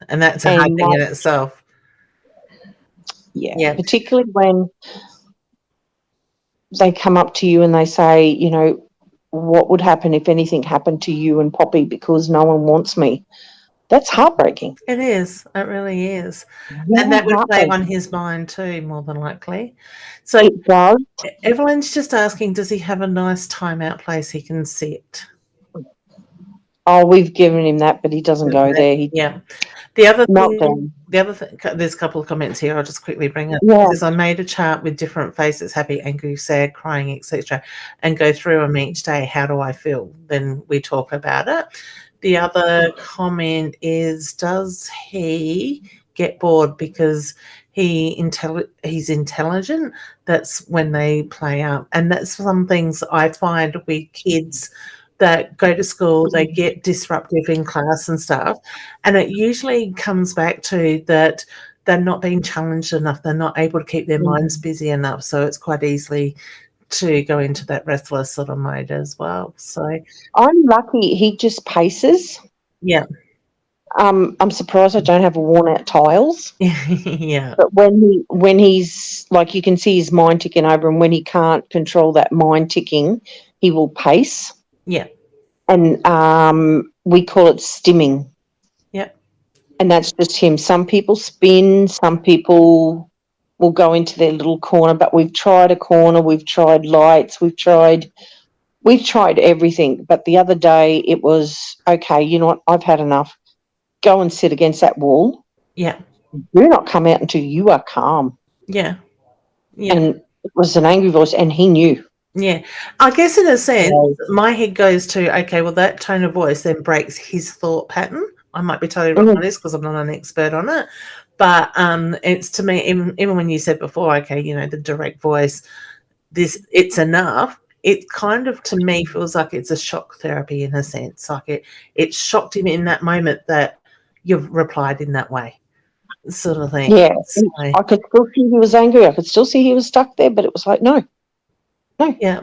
and that's a hard thing in itself. Yeah, particularly when they come up to you and they say, what would happen if anything happened to you and Poppy, because no one wants me. That's heartbreaking. It is. It really is. Yeah, and that would play on his mind too, more than likely. So it does. Evelyn's just asking, does he have a nice timeout place he can sit? Oh, we've given him that, but he doesn't go there. The other thing, there's a couple of comments here I'll just quickly bring up. Is I made a chart with different faces, happy, angry, sad, crying, etc., and go through them each day. How do I feel? Then we talk about it. The other comment is, does he get bored because he's intelligent, that's when they play up. And that's some things I find with kids that go to school, they get disruptive in class and stuff. And it usually comes back to that they're not being challenged enough. They're not able to keep their minds busy enough. So it's quite easily to go into that restless sort of mode as well. So I'm lucky he just paces. yeah. I'm surprised I don't have worn out tiles. Yeah. But when he's like, you can see his mind ticking over, and when he can't control that mind ticking, he will pace. Yeah. And we call it stimming. Yeah. And that's just him. Some people spin, some people will go into their little corner, but we've tried a corner, we've tried lights, we've tried everything. But the other day it was, okay, you know what, I've had enough. Go and sit against that wall. Yeah. Do not come out until you are calm. Yeah. Yeah. And it was an angry voice, and he knew. Yeah. I guess in a sense, my head goes to, okay, well, that tone of voice then breaks his thought pattern. I might be totally wrong on this because I'm not an expert on it. But it's, to me, even when you said before, okay, you know, the direct voice, it's enough. It kind of, to me, feels like it's a shock therapy in a sense. Like it shocked him in that moment that you've replied in that way, sort of thing. Yeah. So, I could still see he was angry. I could still see he was stuck there, but it was like, no. Yeah.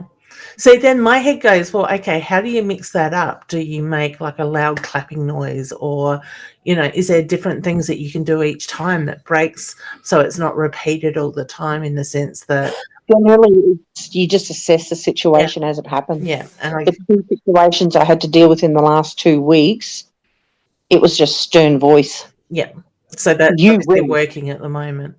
So then my head goes, well, okay, how do you mix that up? Do you make like a loud clapping noise, or, you know, is there different things that you can do each time that breaks so it's not repeated all the time, in the sense that generally you just assess the situation as it happens. Yeah. And the two situations I had to deal with in the last 2 weeks, it was just stern voice. Yeah. So that's obviously working at the moment.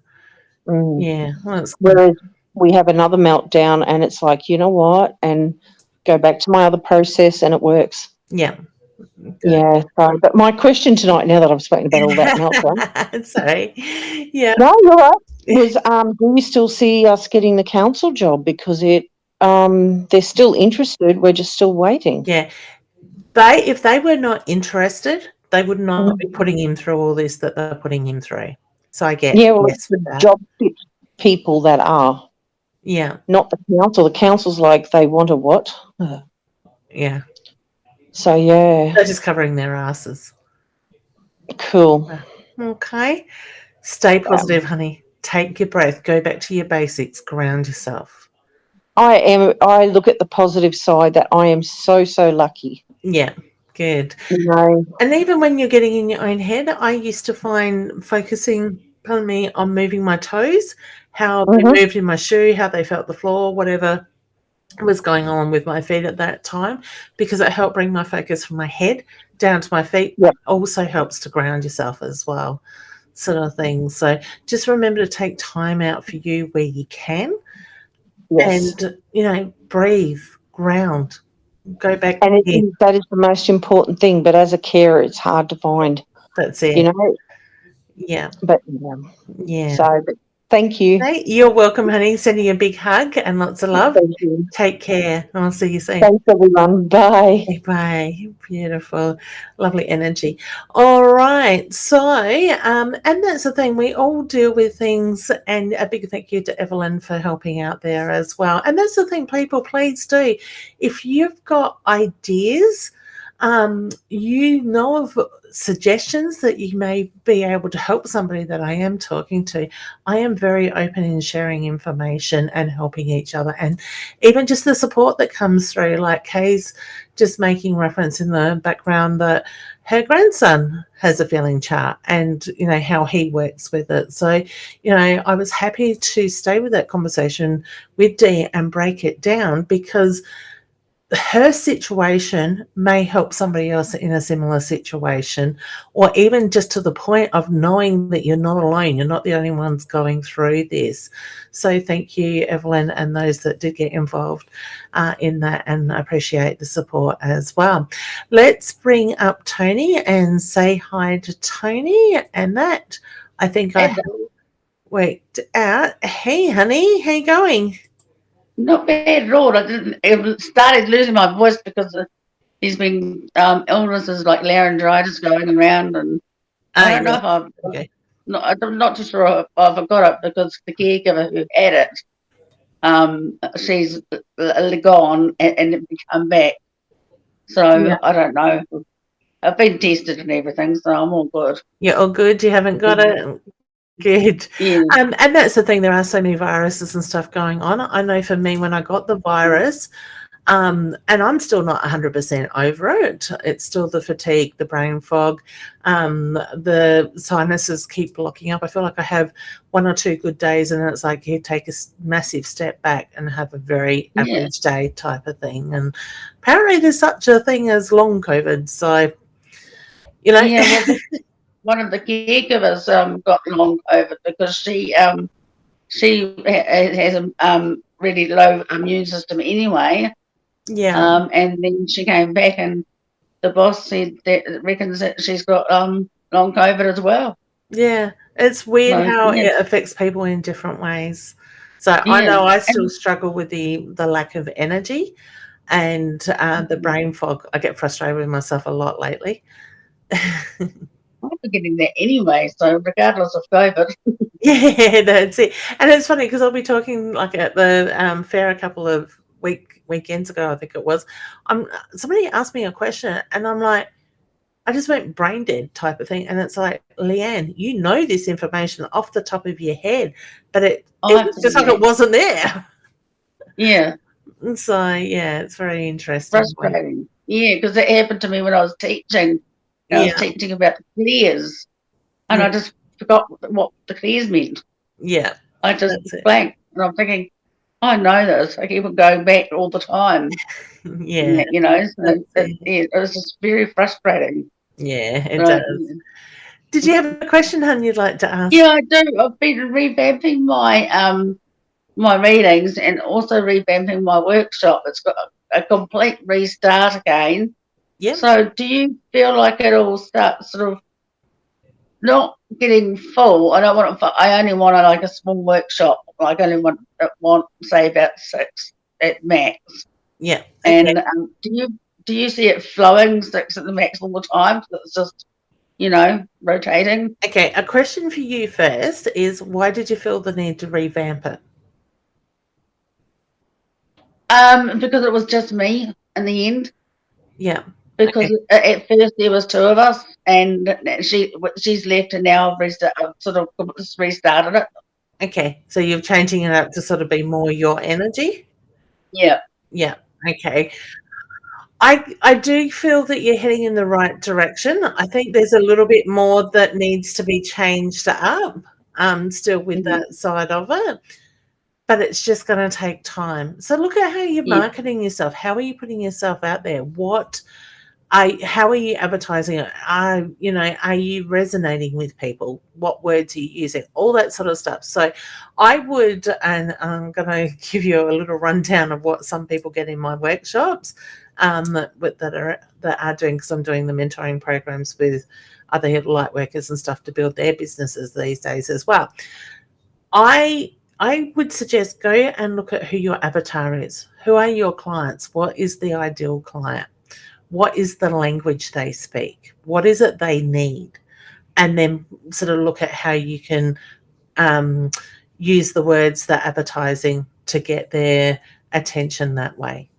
Yeah. Well, whereas we have another meltdown and it's like, you know what, and go back to my other process and it works. Yeah. Good. Yeah. So, but my question tonight, now that I've spoken about all that meltdown. Sorry. Yeah. No, you're right. Was do you still see us getting the council job? Because they're still interested. We're just still waiting. Yeah. If they were not interested, they would not be putting him through all this that they're putting him through. So I get it's the job people that are. Yeah. Not the council. The council's like, they want a what? Yeah. So, yeah. They're just covering their asses. Cool. Okay. Stay positive, honey. Take your breath. Go back to your basics. Ground yourself. I look at the positive side that I am so lucky. Yeah. Good. You know, and even when you're getting in your own head, I used to find focusing, pardon me, on moving my toes, how they moved in my shoe, how they felt the floor, whatever was going on with my feet at that time, because it helped bring my focus from my head down to my feet. Yep. Also helps to ground yourself as well, sort of thing. So just remember to take time out for you where you can. Yes. And, you know, breathe, ground, go back. And that is the most important thing. But as a carer, it's hard to find. That's it. You know? Yeah. But, yeah. So, thank you. Hey, you're welcome, honey. Sending you a big hug and lots of love. Thank you. Take care. I'll see you soon. Thanks, everyone. Bye. Bye. Beautiful. Lovely energy. All right. So, and that's the thing. We all deal with things, and a big thank you to Evelyn for helping out there as well. And that's the thing, people, please do. If you've got ideas, you know of suggestions that you may be able to help somebody that I am talking to, I am very open in sharing information and helping each other, and even just the support that comes through, like Kay's just making reference in the background that her grandson has a feeling chart and, you know, how he works with it. So, you know, I was happy to stay with that conversation with Dee and break it down, because her situation may help somebody else in a similar situation, or even just to the point of knowing that you're not alone. You're not the only ones going through this. So thank you, Evelyn, and those that did get involved in that, and I appreciate the support as well. Let's bring up Tony and say hi to Tony, and that I think I have worked out. Hey, honey, how you going? Not bad at all. I started losing my voice because there's been illnesses like laryngitis going around, and I don't know if I've I'm not too sure if I got it because the caregiver who had it, she's gone and it come back. So I don't know. I've been tested and everything, so I'm all good. You're all good. You haven't got it. Good. Yeah. And that's the thing. There are so many viruses and stuff going on. I know for me, when I got the virus, and I'm still not 100% over it. It's still the fatigue, the brain fog, the sinuses keep blocking up. I feel like I have 1 or 2 good days, and it's like you take a massive step back and have a very average day type of thing. And apparently, there's such a thing as long COVID. So, you know, well, one of the caregivers got long COVID because she has a really low immune system anyway. Yeah. And then she came back, and the boss said that reckons that she's got long COVID as well. Yeah, it's weird how it affects people in different ways. So I know I still struggle with the lack of energy and the brain fog. I get frustrated with myself a lot lately. I'm getting that anyway, so regardless of COVID. Yeah, that's it. And it's funny because I'll be talking like at the fair a couple of weekends ago, I think it was. Somebody asked me a question, and I'm like, I just went brain dead type of thing. And it's like, Leanne, you know this information off the top of your head, but it was just like it wasn't there. Yeah. So, yeah, it's very interesting. Frustrating. Yeah, because it happened to me when I was teaching. I was teaching about the clears, and I just forgot what the clears meant. Yeah. I just blanked, and I'm thinking, I know this. I keep on going back all the time. Yeah. You know, so it was just very frustrating. Yeah, it does. Did you have a question, hon, you'd like to ask? Yeah, I do. I've been revamping my my readings and also revamping my workshop. It's got a complete restart again. Yeah. So do you feel like it'll start sort of not getting full? I don't want it. I only want like a small workshop. Like I only want say about 6 at max. Yeah. Okay. And do you see it flowing 6 at the max all the time? So it's just, you know, rotating. Okay. A question for you first is, why did you feel the need to revamp it? Because it was just me in the end. Yeah. Because at first there was 2 of us, and she's left, and now I've sort of restarted it. Okay, so you're changing it up to sort of be more your energy? Yeah. Yeah, okay. I do feel that you're heading in the right direction. I think there's a little bit more that needs to be changed up, still with that side of it, but it's just going to take time. So look at how you're marketing yourself. How are you putting yourself out there? How are you advertising it? Are you resonating with people? What words are you using? All that sort of stuff. So I would, and I'm going to give you a little rundown of what some people get in my workshops that are doing, because I'm doing the mentoring programs with other light workers and stuff to build their businesses these days as well. I would suggest go and look at who your avatar is. Who are your clients? What is the ideal client? What is the language they speak? What is it they need? And then sort of look at how you can use the words, the advertising, to get their attention that way.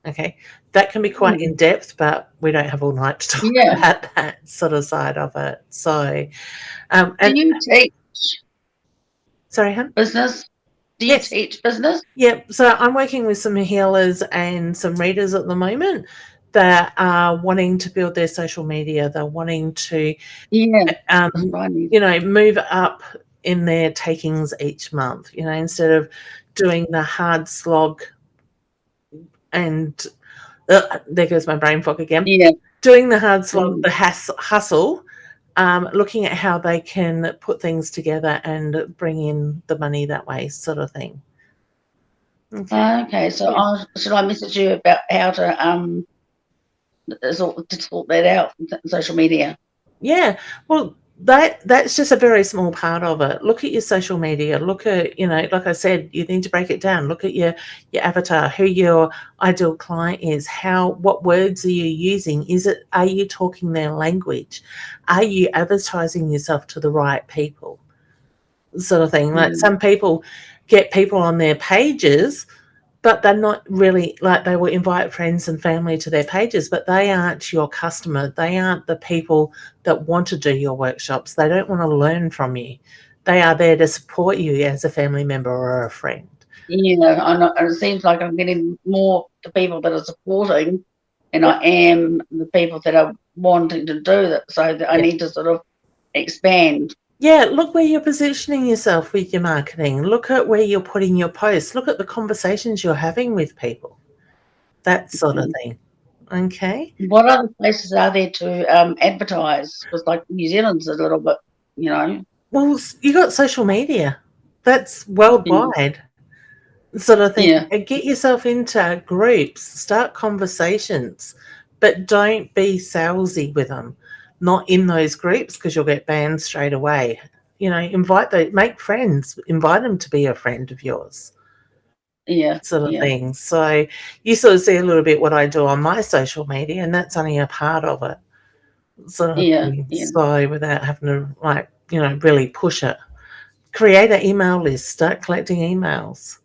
Okay, that can be quite in depth, but we don't have all night to talk about that sort of side of it. So, do you teach? Sorry, hon? Business? Do you teach business? Yeah, so I'm working with some healers and some readers at the moment that are wanting to build their social media. They're wanting to, move up in their takings each month, instead of doing the hard slog and there goes my brain fog again. Yeah. Doing the hard slog, the hustle, looking at how they can put things together and bring in the money that way, sort of thing. Okay, so should I message you about how to sort that out on social media? Yeah, well, that's just a very small part of it. Look at your social media. Look at, like I said, you need to break it down. Look at your avatar, who your ideal client is, what words are you using? Are you talking their language? Are you advertising yourself to the right people? Sort of thing. Like some people get people on their pages, but they're not really, like, they will invite friends and family to their pages, but they aren't your customer. They aren't the people that want to do your workshops. They don't want to learn from you. They are there to support you as a family member or a friend. Yeah, and it seems like I'm getting more the people that are supporting, and I am the people that are wanting to do that. So that I need to sort of expand. Yeah, look where you're positioning yourself with your marketing. Look at where you're putting your posts. Look at the conversations you're having with people. That sort of thing. Okay. What other places are there to advertise? Because like New Zealand's a little bit, Well, you got social media. That's worldwide. Sort of thing. Yeah. And get yourself into groups, start conversations, but don't be salesy with them. Not in those groups, because you'll get banned straight away. Make friends, invite them to be a friend of yours. Yeah. Sort of thing. So you sort of see a little bit what I do on my social media, and that's only a part of it. Sort of thing. Yeah. So without having to really push it. Create an email list, start collecting emails.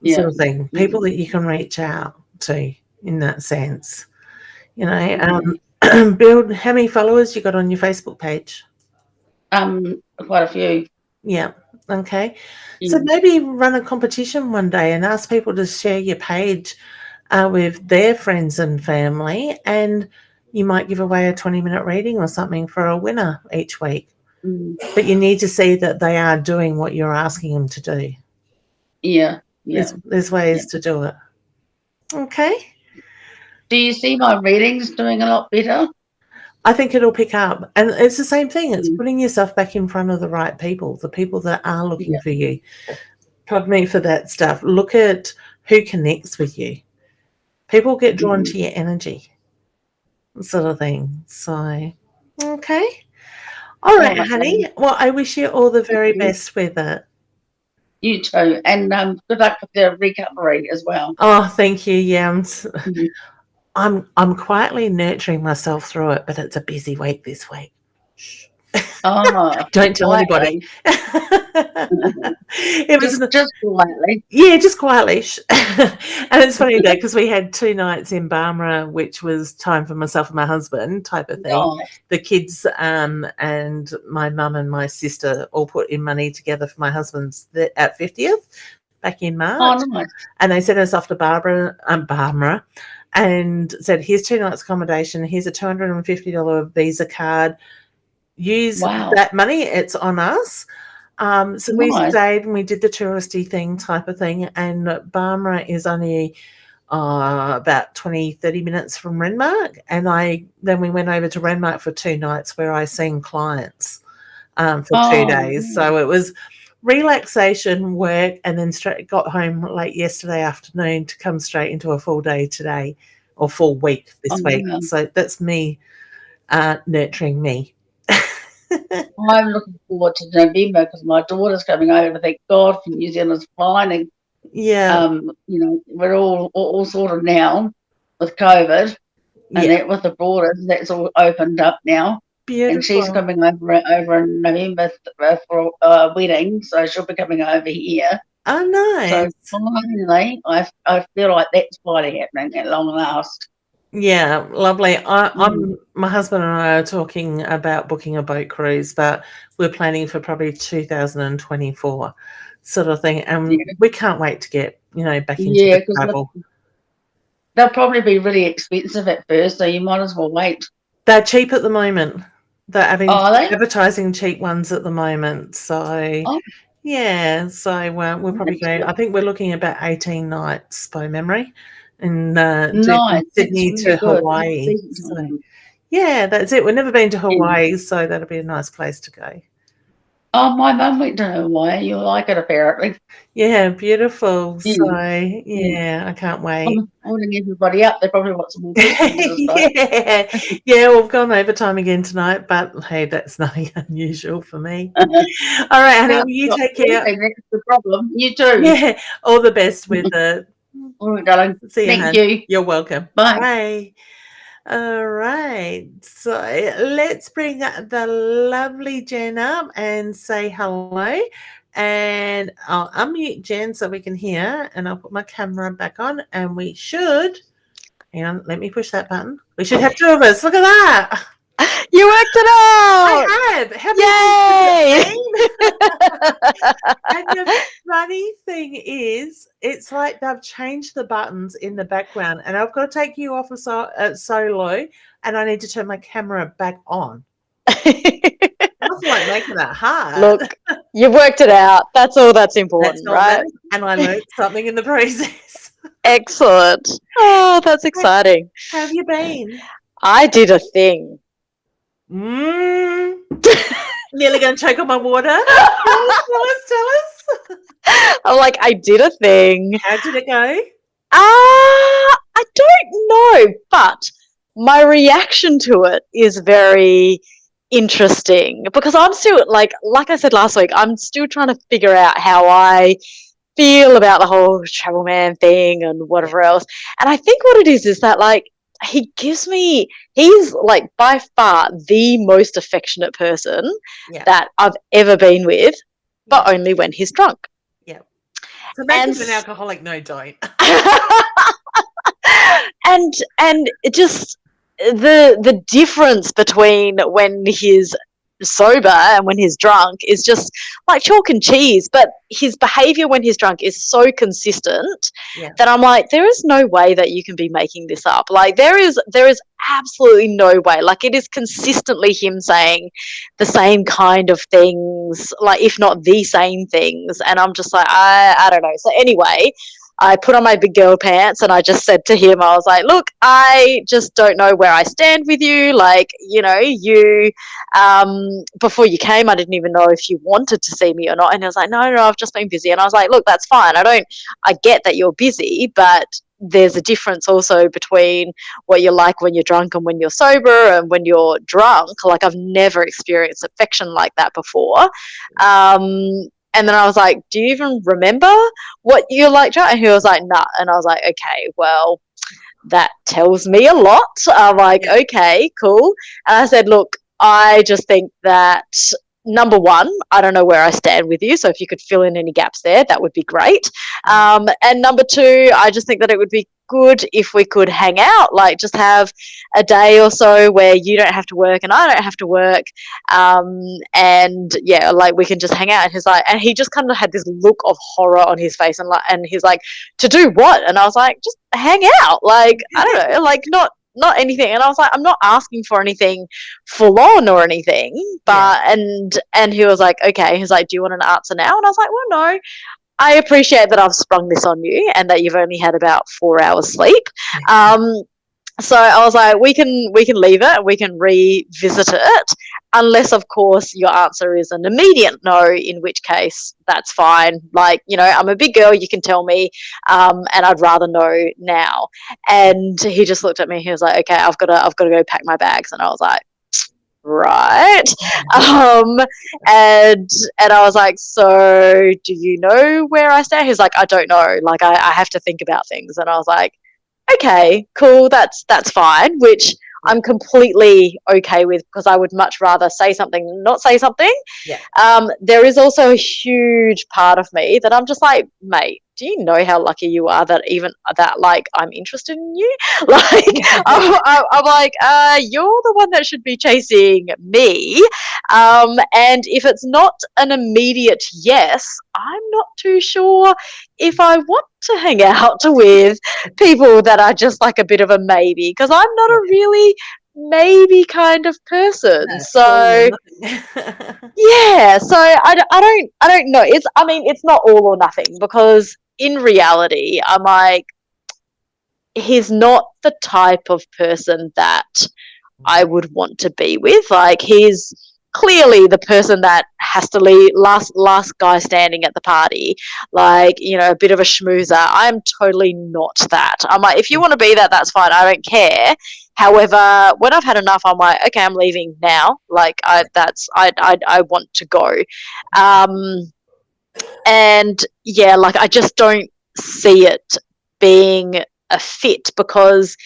Sort of thing. People that you can reach out to in that sense. Build. How many followers you got on your Facebook page? Quite a few. Yeah. Okay. So maybe run a competition one day and ask people to share your page with their friends and family, and you might give away a 20-minute reading or something for a winner each week. But you need to see that they are doing what you're asking them to do. Yeah. There's ways to do it. Okay. Do you see my readings doing a lot better? I think it'll pick up. And it's the same thing. It's putting yourself back in front of the right people, the people that are looking for you. Pardon me for that stuff. Look at who connects with you. People get drawn to your energy, sort of thing. So, okay. All right, honey. Well, I wish you all the very best with it. You too. And good luck with the recovery as well. Oh, thank you. Yeah, I'm quietly nurturing myself through it, but it's a busy week this week. Oh, don't tell anybody. It was just quietly. Yeah, just quietly. And it's funny though, because we had 2 nights in Barmera, which was time for myself and my husband type of thing. Oh. The kids and my mum and my sister all put in money together for my husband's at 50th back in March. Oh, nice. And they sent us off to Barmera and said, here's 2 nights accommodation, here's a $250 Visa card. Use that money, it's on us. So we stayed and we did the touristy thing type of thing, and Barmera is only about 20-30 minutes from Renmark, and then we went over to Renmark for 2 nights where I seen clients for 2 days. So it was relaxation, work, and then got home late yesterday afternoon to come straight into a full day today, or full week this week. Yeah. So that's me nurturing me. I'm looking forward to November because my daughter's coming over. Thank God for New Zealand's flying. Yeah. We're all sorted now with COVID, and that with the borders, that's all opened up now. Beautiful. And she's coming over in November for a wedding, so she'll be coming over here. Oh, nice. So finally, I feel like that's finally happening at long last. Yeah, lovely. My husband and I are talking about booking a boat cruise, but we're planning for probably 2024 sort of thing, and we can't wait to get back into the travel. They'll probably be really expensive at first, so you might as well wait. They're cheap at the moment. They're advertising cheap ones at the moment. So yeah, so we're probably going. I think we're looking at about 18 nights by memory. And Sydney to Hawaii. So, yeah, that's it. We've never been to Hawaii, so that'll be a nice place to go. Oh, my mum went to Hawaii. You'll like it, apparently. Yeah, beautiful. Yeah. So, Yeah. I can't wait. I'm holding everybody up. They probably want some more questions this time. Yeah, we've gone overtime again tonight, but hey, that's nothing unusual for me. All right, honey, you take care. That's the problem. You too. Yeah, all the best with it. All right, darling. See you, Thank hon. you. You're welcome. Bye. Bye. All right, so let's bring the lovely Jen up and say hello. And I'll unmute Jen so we can hear, and I'll put my camera back on, and we should, hang on, let me push that button. We should have two of us. Look at that. You worked it out. I have. And the funny thing is, it's like they've changed the buttons in the background, and I've got to take you off of solo, and I need to turn my camera back on. That's like making it hard. Look, you worked it out. That's all that's important, That's all right? that, and I learned something in the process. Excellent. Oh, that's exciting. How have you been? I did a thing. Nearly going to choke on my water. Tell us. I'm like, I did a thing. How did it go? I don't know, but my reaction to it is very interesting because I'm still, like I said last week, I'm still trying to figure out how I feel about the whole travel man thing and whatever else. And I think what it is that, like, he's like by far the most affectionate person that I've ever been with, but only when he's drunk. Yeah. So make him an alcoholic. No, don't. and it just the difference between when he's sober and when he's drunk is just like chalk and cheese, but his behavior when he's drunk is so consistent that I'm like, there is no way that you can be making this up. Like there is absolutely no way. Like it is consistently him saying the same kind of things, like if not the same things, and I'm just like, I don't know. So anyway, I put on my big girl pants and I just said to him, I was like, look, I just don't know where I stand with you. Like, you know, before you came, I didn't even know if you wanted to see me or not. And he was like, no, I've just been busy. And I was like, look, that's fine. I get that you're busy, but there's a difference also between what you're like when you're drunk and when you're sober. And when you're drunk, like I've never experienced affection like that before. And then I was like, do you even remember what you're like drunk? And he was like, nah. And I was like, okay, well, that tells me a lot. I'm like, okay, cool. And I said, look, I just think that, number one, I don't know where I stand with you. So if you could fill in any gaps there, that would be great. And number two, I just think that it would be good if we could hang out, like just have a day or so where you don't have to work and I don't have to work. And yeah, like we can just hang out. And he's like, and he just kind of had this look of horror on his face and he's like, to do what? And I was like, just hang out. Like, I don't know, like not anything. And I was like, I'm not asking for anything full on or anything, but and he was like, okay. He's like, do you want an answer now? And I was like, well, no, I appreciate that I've sprung this on you and that you've only had about 4 hours sleep. So I was like, we can leave it and we can revisit it, unless of course your answer is an immediate no, in which case that's fine. Like, you know, I'm a big girl, you can tell me, and I'd rather know now. And he just looked at me, he was like, okay, I've got to go pack my bags. And I was like, right. And I was like, so do you know where I stand? He's like, I don't know, like I have to think about things. And I was like, okay, cool, that's fine, which I'm completely okay with, because I would much rather say something than not say something. There is also a huge part of me that I'm just like, mate, do you know how lucky you are that like I'm interested in you? Like I'm like, you're the one that should be chasing me. And if it's not an immediate yes, I'm not too sure if I want to hang out with people that are just like a bit of a maybe, because I'm not a really maybe kind of person. So yeah, so I don't know. It's not all or nothing, because in reality, I'm like, he's not the type of person that I would want to be with. Like, he's clearly the person that has to leave, last guy standing at the party, like, you know, a bit of a schmoozer. I'm totally not that. I'm like, if you want to be that, that's fine. I don't care. However, when I've had enough, I'm like, okay, I'm leaving now. Like, I want to go. And yeah, like, I just don't see it being a fit, because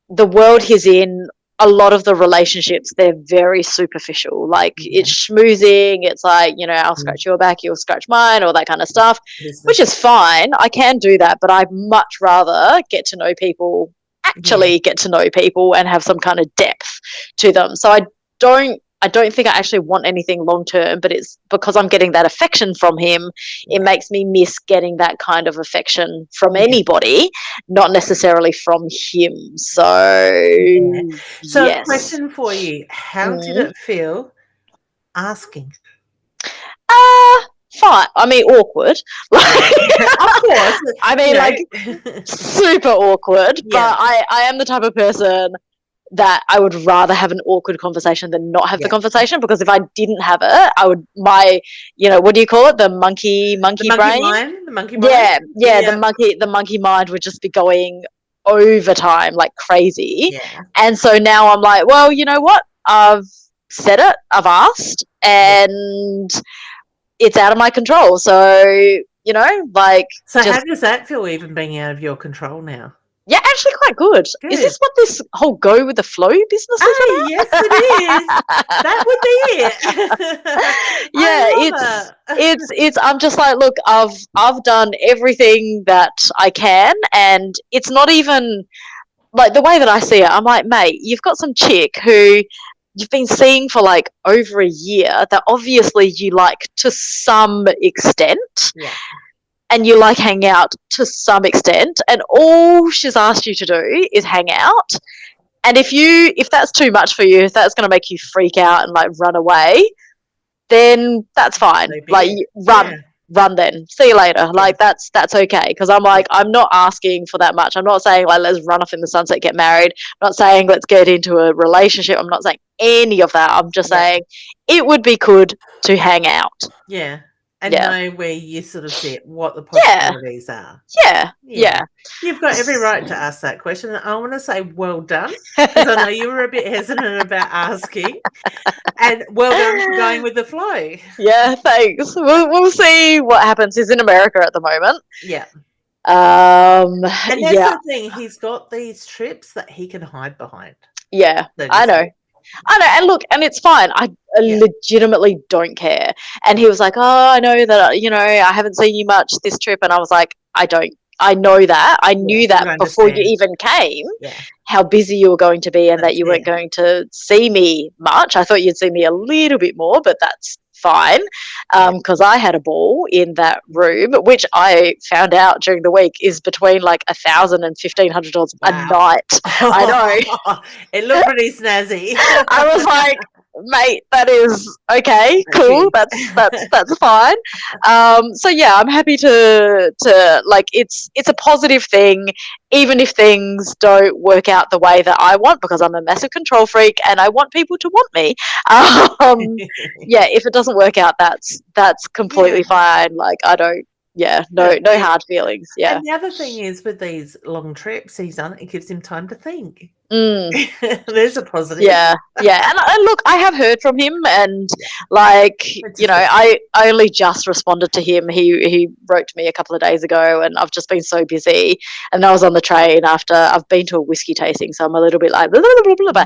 the world he's in, a lot of the relationships, they're very superficial. Like, it's schmoozing. It's like, you know, I'll scratch your back, you'll scratch mine, all that kind of stuff, which is fine. I can do that, but I'd much rather get to know people, actually get to know people, and have some kind of depth to them. So I don't think I actually want anything long term, but it's because I'm getting that affection from him. It makes me miss getting that kind of affection from anybody, not necessarily from him. So, So, yes. question for you: how did it feel asking? Fine. I mean, awkward. Like, of course. I mean, like, super awkward. But I am the type of person that I would rather have an awkward conversation than not have the conversation, because if I didn't have it, I would, you know, what do you call it? The monkey brain? Mind? The monkey mind? Yeah. The monkey mind would just be going overtime like crazy. Yeah. And so now I'm like, well, you know what? I've said it, I've asked, and it's out of my control. So, you know, like. So how does that feel, even being out of your control now? Yeah, actually quite good. Is this what this whole go with the flow business is about? Yes, it is. That would be it. Yeah, it's I'm just like, look, I've done everything that I can, and it's not even like, the way that I see it, I'm like, mate, you've got some chick who you've been seeing for like over a year that obviously you like to some extent. Yeah. And you like hang out to some extent, and all she's asked you to do is hang out. And if that's too much for you, if that's going to make you freak out and like run away, then that's fine. Like, run then. See you later. Like, that's okay. Because I'm like, I'm not asking for that much. I'm not saying like, let's run off in the sunset, get married. I'm not saying let's get into a relationship. I'm not saying any of that. I'm just saying it would be good to hang out. Yeah. And know where you sort of sit, what the possibilities are. Yeah. You've got every right to ask that question. And I want to say well done, because I know you were a bit hesitant about asking. And well done for going with the flow. Yeah, thanks. We'll see what happens. He's in America at the moment. Yeah. And that's the thing. He's got these trips that he can hide behind. Yeah, I know. And look, and it's fine. I legitimately don't care. And he was like, oh, I know that, you know, I haven't seen you much this trip. And I was like, I know that. I knew that before you even came, how busy you were going to be, and that you weren't going to see me much. I thought you'd see me a little bit more, but that's fine, because I had a ball in that room, which I found out during the week is between like $1,000 and $1,500 a night. I know. It looked pretty snazzy. I was like, mate, that is okay, cool, that's fine. So yeah, I'm happy to like, it's a positive thing, even if things don't work out the way that I want, because I'm a massive control freak and I want people to want me. Yeah, if it doesn't work out, that's completely fine. Like, I don't. Yeah, no hard feelings. Yeah. And the other thing is, with these long trips he's done, it gives him time to think. There's a positive. Yeah. And look, I have heard from him, and like, you know, I only just responded to him. He wrote to me a couple of days ago, and I've just been so busy. And I was on the train after I've been to a whiskey tasting, so I'm a little bit like blah, blah, blah, blah, blah.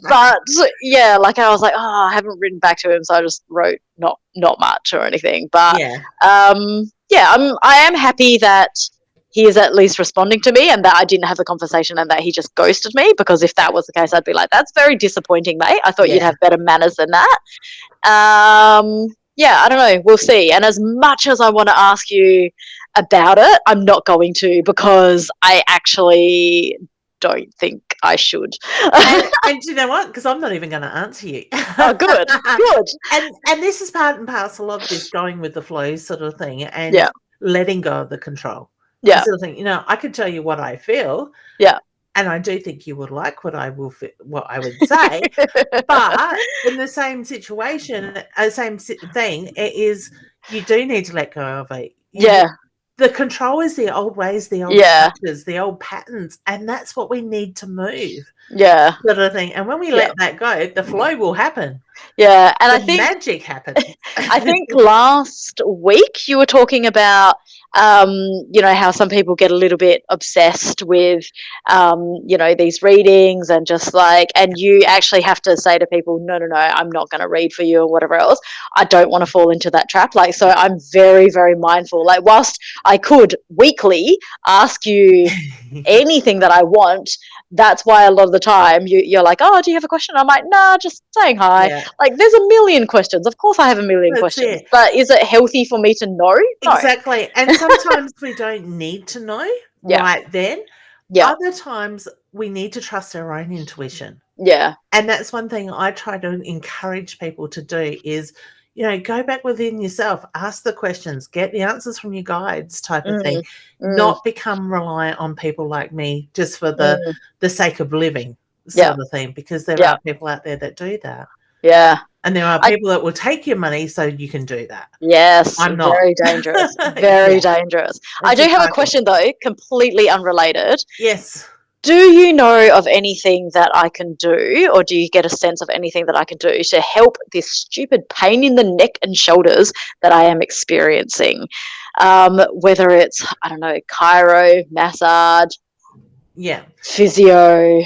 But yeah, like, I was like, oh, I haven't written back to him, so I just wrote not much or anything. But I am happy that he is at least responding to me, and that I didn't have the conversation, and that he just ghosted me, because if that was the case, I'd be like, that's very disappointing, mate. I thought you'd have better manners than that. I don't know. We'll see. And as much as I want to ask you about it, I'm not going to, because I actually don't think I should. And you know what? Because I'm not even going to answer you. Oh, good. And this is part and parcel of this going with the flow sort of thing, and letting go of the control. Yeah. Sort of thing. You know, I could tell you what I feel. Yeah. and I do think you would like what I would say, but in the same situation, same thing, it is you do need to let go of it. The control is the old ways, the old structures, the old patterns, and that's what we need to move. Yeah. Sort of thing. And when we let that go, the flow will happen. Yeah. And I think magic happens. I think last week you were talking about, you know, how some people get a little bit obsessed with, you know, these readings and just like, and you actually have to say to people, no, I'm not going to read for you or whatever else. I don't want to fall into that trap. Like, so I'm very, very mindful. Like, whilst I could weekly ask you anything that I want, that's why a lot of the time you're like, oh, do you have a question? I'm like, nah, just saying hi. Yeah. Like, there's a million questions. Of course I have a million questions. But is it healthy for me to know? No. Exactly. And sometimes we don't need to know right then. Yeah. Other times we need to trust our own intuition. Yeah. And that's one thing I try to encourage people to do is, you know, go back within yourself, ask the questions, get the answers from your guides type of thing, not become reliant on people like me just for the sake of living sort of thing, because there are people out there that do that. Yeah. And there are people that will take your money so you can do that. Yes. I'm not. Very dangerous. Very dangerous. I do have a question though, completely unrelated. Yes. Do you know of anything that I can do, or do you get a sense of anything that I can do to help this stupid pain in the neck and shoulders that I am experiencing? Whether it's, I don't know, chiro, massage, physio,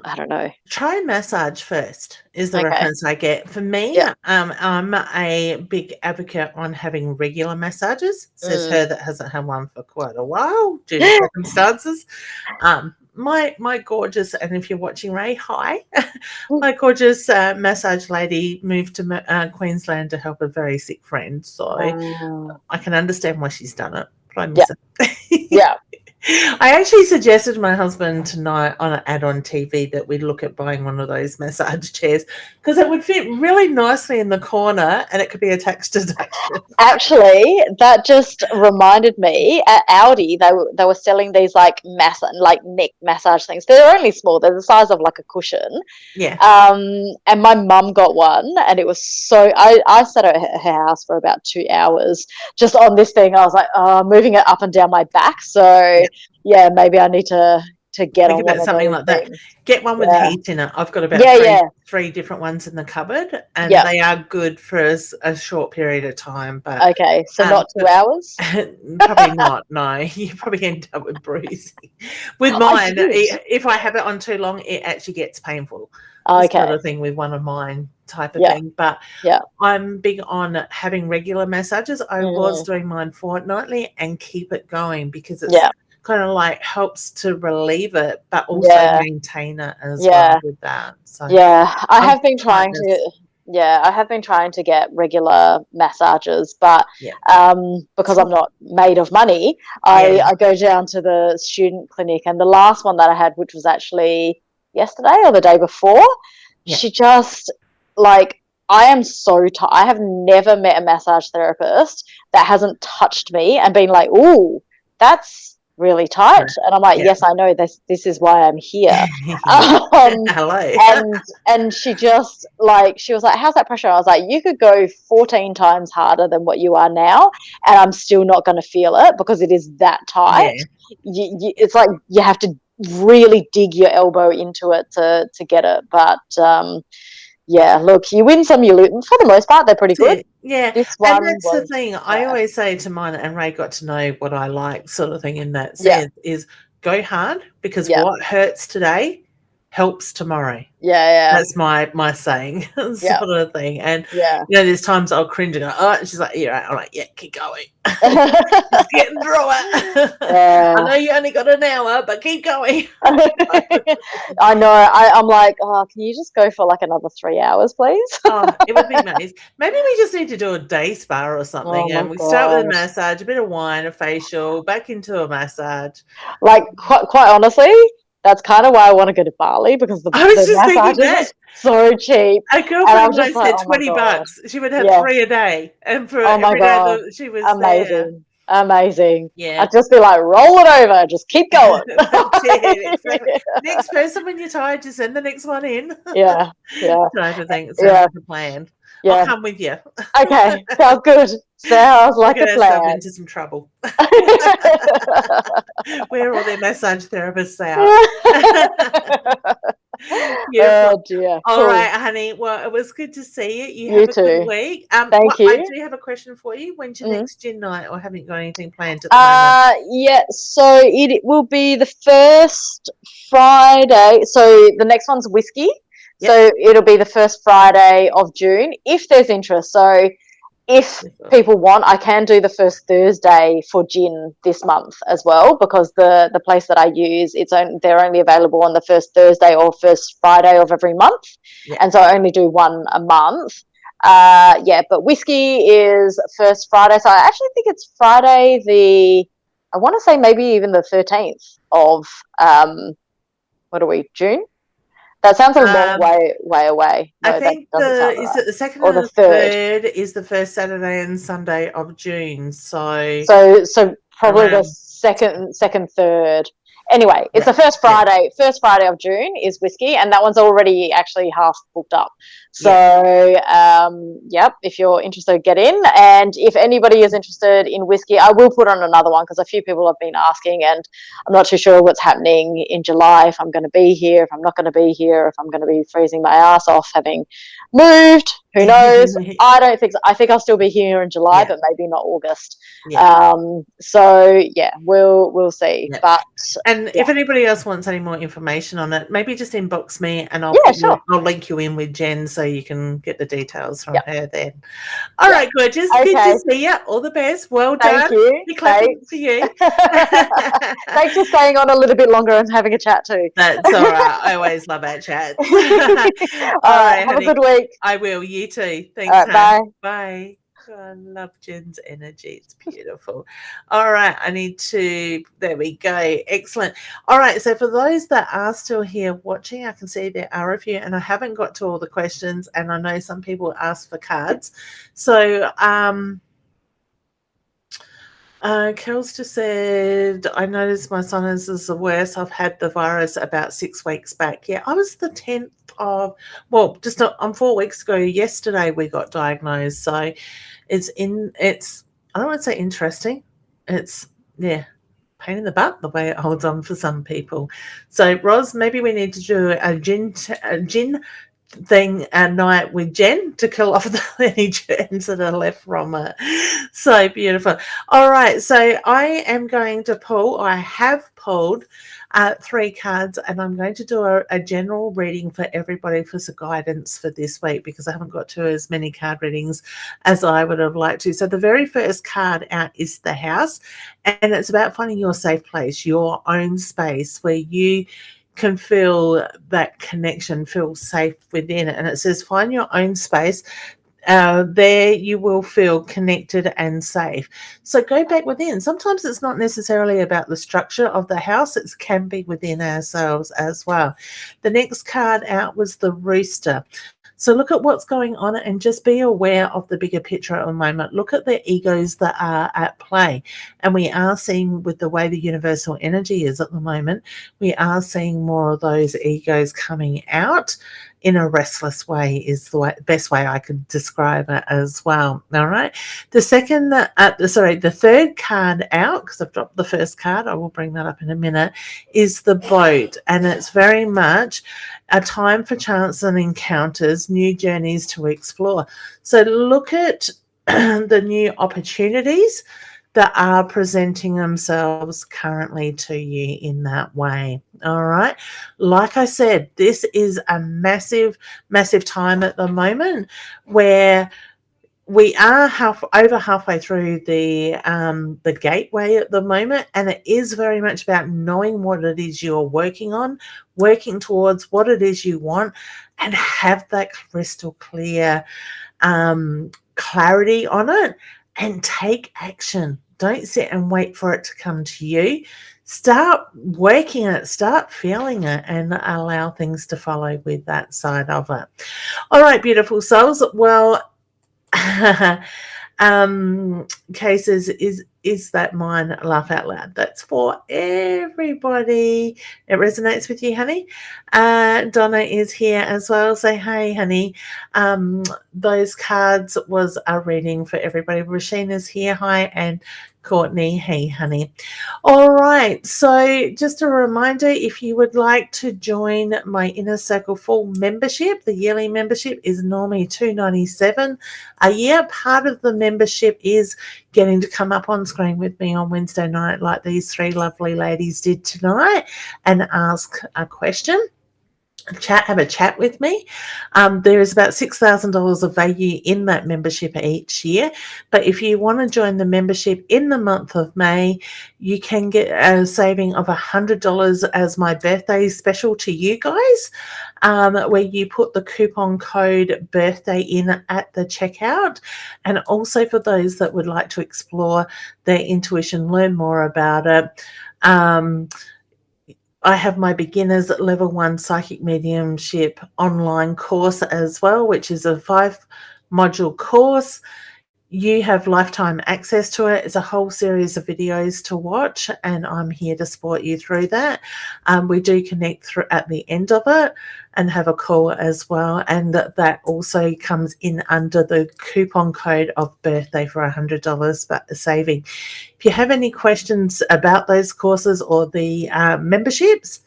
I don't know. Try massage first is the reference I get. For me, I'm a big advocate on having regular massages. Says her that hasn't had one for quite a while due to circumstances. My gorgeous, and if you're watching Ray, hi. My gorgeous massage lady moved to Queensland to help a very sick friend. So I can understand why she's done it. But I miss it. Yeah. I actually suggested to my husband tonight on an ad on TV that we look at buying one of those massage chairs because it would fit really nicely in the corner and it could be a tax deduction. Actually, that just reminded me, at Audi, they were selling these like neck massage things. They're only small. They're the size of like a cushion. Yeah. And my mum got one, and it was so. I sat at her house for about 2 hours just on this thing. I was like, moving it up and down my back. So. Yeah, maybe I need to get on one something like that. Get one with heat in it. I've got about three different ones in the cupboard, and they are good for a short period of time. But okay, so not 2 hours? Probably not. No, you probably end up with bruising. With mine, if I have it on too long, it actually gets painful. Okay, sort of thing with one of mine type of thing. But I'm big on having regular massages. I was doing mine fortnightly and keep it going because it's kind of like helps to relieve it, but also maintain it as well with that. So I have been trying to get regular massages, but because I'm not made of money, I go down to the student clinic, and the last one that I had, which was actually yesterday or the day before, she just like, I am so tired. I have never met a massage therapist that hasn't touched me and been like, ooh, that's really tight. And I'm like, yes, I know, this is why I'm here. Hello. and she just like, she was like, how's that pressure? I was like, you could go 14 times harder than what you are now and I'm still not going to feel it because it is that tight. It's like you have to really dig your elbow into it to get it. But look, you win some, you lose. For the most part, they're pretty good. Yeah, this one and that's the thing. I always say to mine, and Ray got to know what I like, sort of thing. In that sense, is go hard because what hurts today helps tomorrow. That's my saying, sort of thing. And you know, there's times I'll cringe and go, oh, and she's like, yeah, right. I'm like, yeah, keep going. Just getting through it. I know you only got an hour, but keep going. I know. I'm like, oh, can you just go for like another 3 hours, please? It would be nice. Maybe we just need to do a day spa or something, and we start with a massage, a bit of wine, a facial, back into a massage. Like, quite honestly, that's kind of why I want to go to Bali, because the massages are so cheap. A girlfriend said $20. She would have 3 a day, and for every day that she was amazing. Amazing. Yeah. I'd just be like, roll it over. Just keep going. Next person, when you're tired, just send the next one in. Yeah. Type of thing. Sounds Yeah. like a plan. Yeah. I'll come with you. Okay. Sounds good. Sounds like We're a gonna step plan. into some trouble. Where are all their massage therapists out? Oh dear. All Cool. right, honey. Well, it was good to see you. You have a too. good week. Thank I you. do have a question for you. When's your next gin night, or haven't you got anything planned at the moment? Yeah, so it will be the first Friday. So the next one's whiskey. Yep. So it'll be the first Friday of June if there's interest. So if people want, I can do the first Thursday for gin this month as well, because the place that I use, they're only available on the first Thursday or first Friday of every month. Yep. And so I only do one a month. But whiskey is first Friday. So I actually think it's Friday I want to say maybe even the 13th of, June? That sounds a long way away. No, I think is it the second or the third is the first Saturday and Sunday of June. So probably the second, third. Anyway, it's the first Friday. First Friday of June is whiskey, and that one's already actually half booked up. So, if you're interested, get in. And if anybody is interested in whiskey, I will put on another one because a few people have been asking, and I'm not too sure what's happening in July, if I'm going to be here, if I'm not going to be here, if I'm going to be freezing my ass off having moved. Who knows? I don't think so. I think I'll still be here in July, but maybe not August. We'll see. But if anybody else wants any more information on it, maybe just inbox me and I'll link you in with Jen so you can get the details from her then. All right, gorgeous. Good to see you. All the best. Well done. Thank you. Be clapping for you. Thanks for staying on a little bit longer and having a chat too. That's all right. I always love our chats. All right, have a good week. I will. You too. Thanks. Bye. Bye. Oh, I love Jen's energy. It's beautiful. All right. There we go. Excellent. All right. So for those that are still here watching, I can see there are a few, and I haven't got to all the questions, and I know some people asked for cards. So, Kel's just said, I noticed my sinus is the worst. I've had the virus about 6 weeks back. Yeah, I was the 10th of, just on 4 weeks ago. Yesterday we got diagnosed. So I don't want to say interesting. It's, pain in the butt the way it holds on for some people. So, Roz, maybe we need to do a gin thing at night with Jen to kill off any germs that are left from it. So beautiful. All right, so I am going to pull, I have pulled 3 cards, and I'm going to do a general reading for everybody for some guidance for this week, because I haven't got to as many card readings as I would have liked to. So the very first card out is the House, and it's about finding your safe place, your own space where you can feel that connection, feel safe within it. And it says, find your own space. There you will feel connected and safe. So go back within. Sometimes it's not necessarily about the structure of the house. It can be within ourselves as well. The next card out was the Rooster. So look at what's going on and just be aware of the bigger picture at the moment. Look at the egos that are at play. And we are seeing, with the way the universal energy is at the moment, we are seeing more of those egos coming out in a restless way is the best way I could describe it as well. All right. The third card out, because I've dropped the first card, I will bring that up in a minute, is the Boat. And it's very much a time for chance and encounters, new journeys to explore. So look at the new opportunities that are presenting themselves currently to you in that way. All right. Like I said, this is a massive, massive time at the moment where we are over halfway through the gateway at the moment, and it is very much about knowing what it is you're working on, working towards what it is you want, and have that crystal clear clarity on it, and take action. Don't sit and wait for it to come to you. Start working it, start feeling it, and allow things to follow with that side of it. All right, beautiful souls. Well, cases Is that mine? Laugh out loud. That's for everybody. It resonates with you, honey. Donna is here as well. Say, hey, honey. Those cards was a reading for everybody. Rasheen is here. Hi. And Courtney, hey, honey. All right. So just a reminder, if you would like to join my Inner Circle full membership, the yearly membership is normally $297 a year. Part of the membership is getting to come up on screen with me on Wednesday night like these three lovely ladies did tonight and ask a question. Have a chat with me. There is about $6,000 of value in that membership each year, but if you want to join the membership in the month of May, you can get a saving of $100 as my birthday special to you guys, where you put the coupon code birthday in at the checkout. And also for those that would like to explore their intuition, learn more about it, I have my beginners level 1 psychic mediumship online course as well, which is a 5-module course. You have lifetime access to it. It's a whole series of videos to watch, and I'm here to support you through that. We do connect through at the end of it and have a call as well, and that also comes in under the coupon code of birthday for $100 saving. If you have any questions about those courses or the memberships,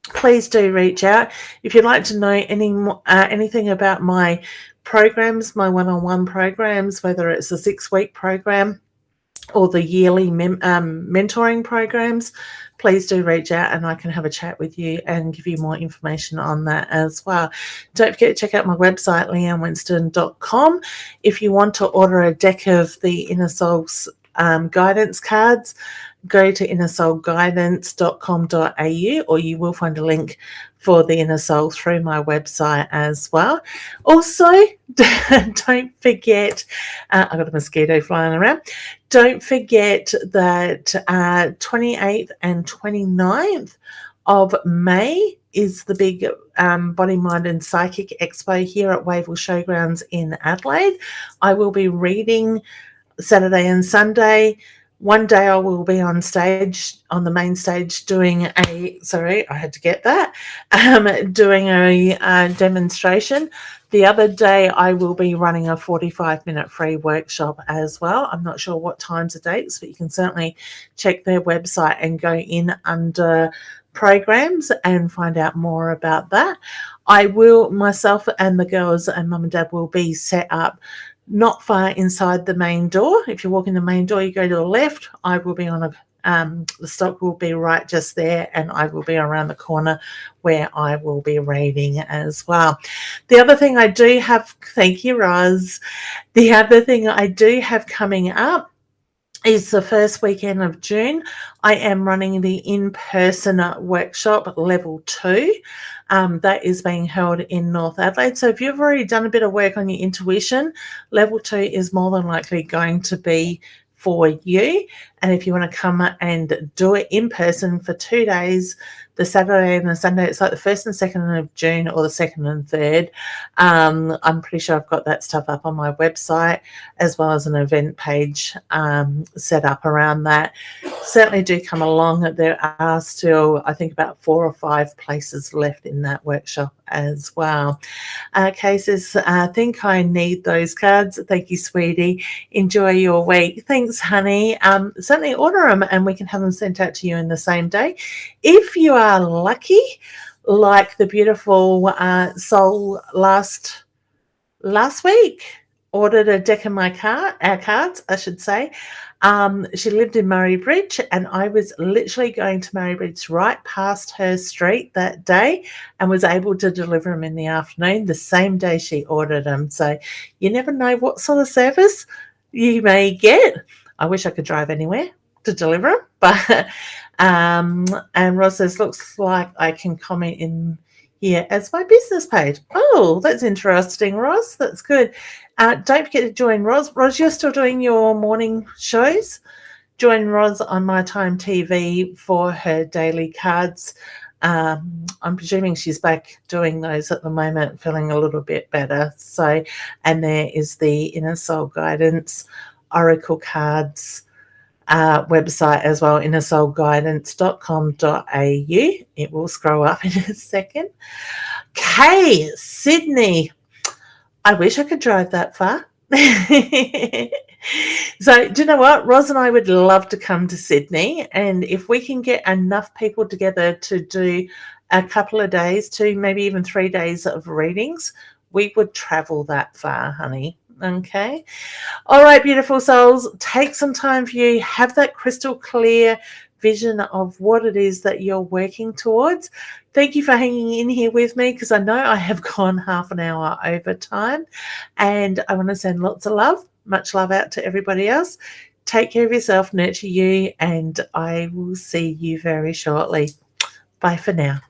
please do reach out. If you'd like to know anything about my programs, my one-on-one programs, whether it's a 6-week program or the yearly mentoring programs, please do reach out and I can have a chat with you and give you more information on that as well. Don't forget to check out my website, leannewinston.com. If you want to order a deck of the Inner Soul's guidance cards, go to innersoulguidance.com.au, or you will find a link for the Inner Soul through my website as well. Also, don't forget, I've got a mosquito flying around. Don't forget that 28th and 29th of May is the big Body, Mind and Psychic Expo here at Wavell Showgrounds in Adelaide. I will be reading Saturday and Sunday. One day I will be on stage, on the main stage, doing a, sorry, I had to get that, doing a demonstration. The other day I will be running a 45-minute free workshop as well. I'm not sure what times or dates, but you can certainly check their website and go in under programs and find out more about that. I will, myself and the girls and mum and dad will be set up not far inside the main door. If you walk in the main door, you go to the left. I will be on the stock will be right just there, and I will be around the corner where I will be reading as well. The other thing I do have, thank you, Roz. The other thing I do have coming up is the first weekend of June. I am running the in-person workshop level 2. That is being held in North Adelaide. So if you've already done a bit of work on your intuition, level 2 is more than likely going to be for you. And if you want to come and do it in person for 2 days, the Saturday and the Sunday, it's like the 1st and 2nd of June or the 2nd and 3rd. I'm pretty sure I've got that stuff up on my website, as well as an event page set up around that. Certainly do come along. There are still, I think, about 4 or 5 places left in that workshop as well. Kay says, I think I need those cards. Thank you, sweetie. Enjoy your week. Thanks, honey. Certainly order them and we can have them sent out to you in the same day. If you are lucky, like the beautiful soul last week, ordered a deck of my cards, I should say. She lived in Murray Bridge, and I was literally going to Murray Bridge right past her street that day and was able to deliver them in the afternoon, the same day she ordered them. So you never know what sort of service you may get. I wish I could drive anywhere to deliver them, but and Ross says, looks like I can comment in here as my business page. Oh, that's interesting, Ross. That's good. Don't forget to join Roz. Roz, you're still doing your morning shows. Join Roz on My Time TV for her daily cards. I'm presuming she's back doing those at the moment, feeling a little bit better. So, and there is the Inner Soul Guidance Oracle cards website as well, innersoulguidance.com.au. It will scroll up in a second. Okay, Sydney. I wish I could drive that far. So do you know what? Roz and I would love to come to Sydney, and if we can get enough people together to do a couple of days, 2, maybe even 3 days of readings, we would travel that far, honey. Okay. All right, beautiful souls, take some time for you. Have that crystal clear vision of what it is that you're working towards. Thank you for hanging in here with me, because I know I have gone half an hour over time, and I want to send lots of love, much love out to everybody else. Take care of yourself, nurture you, and I will see you very shortly. Bye for now.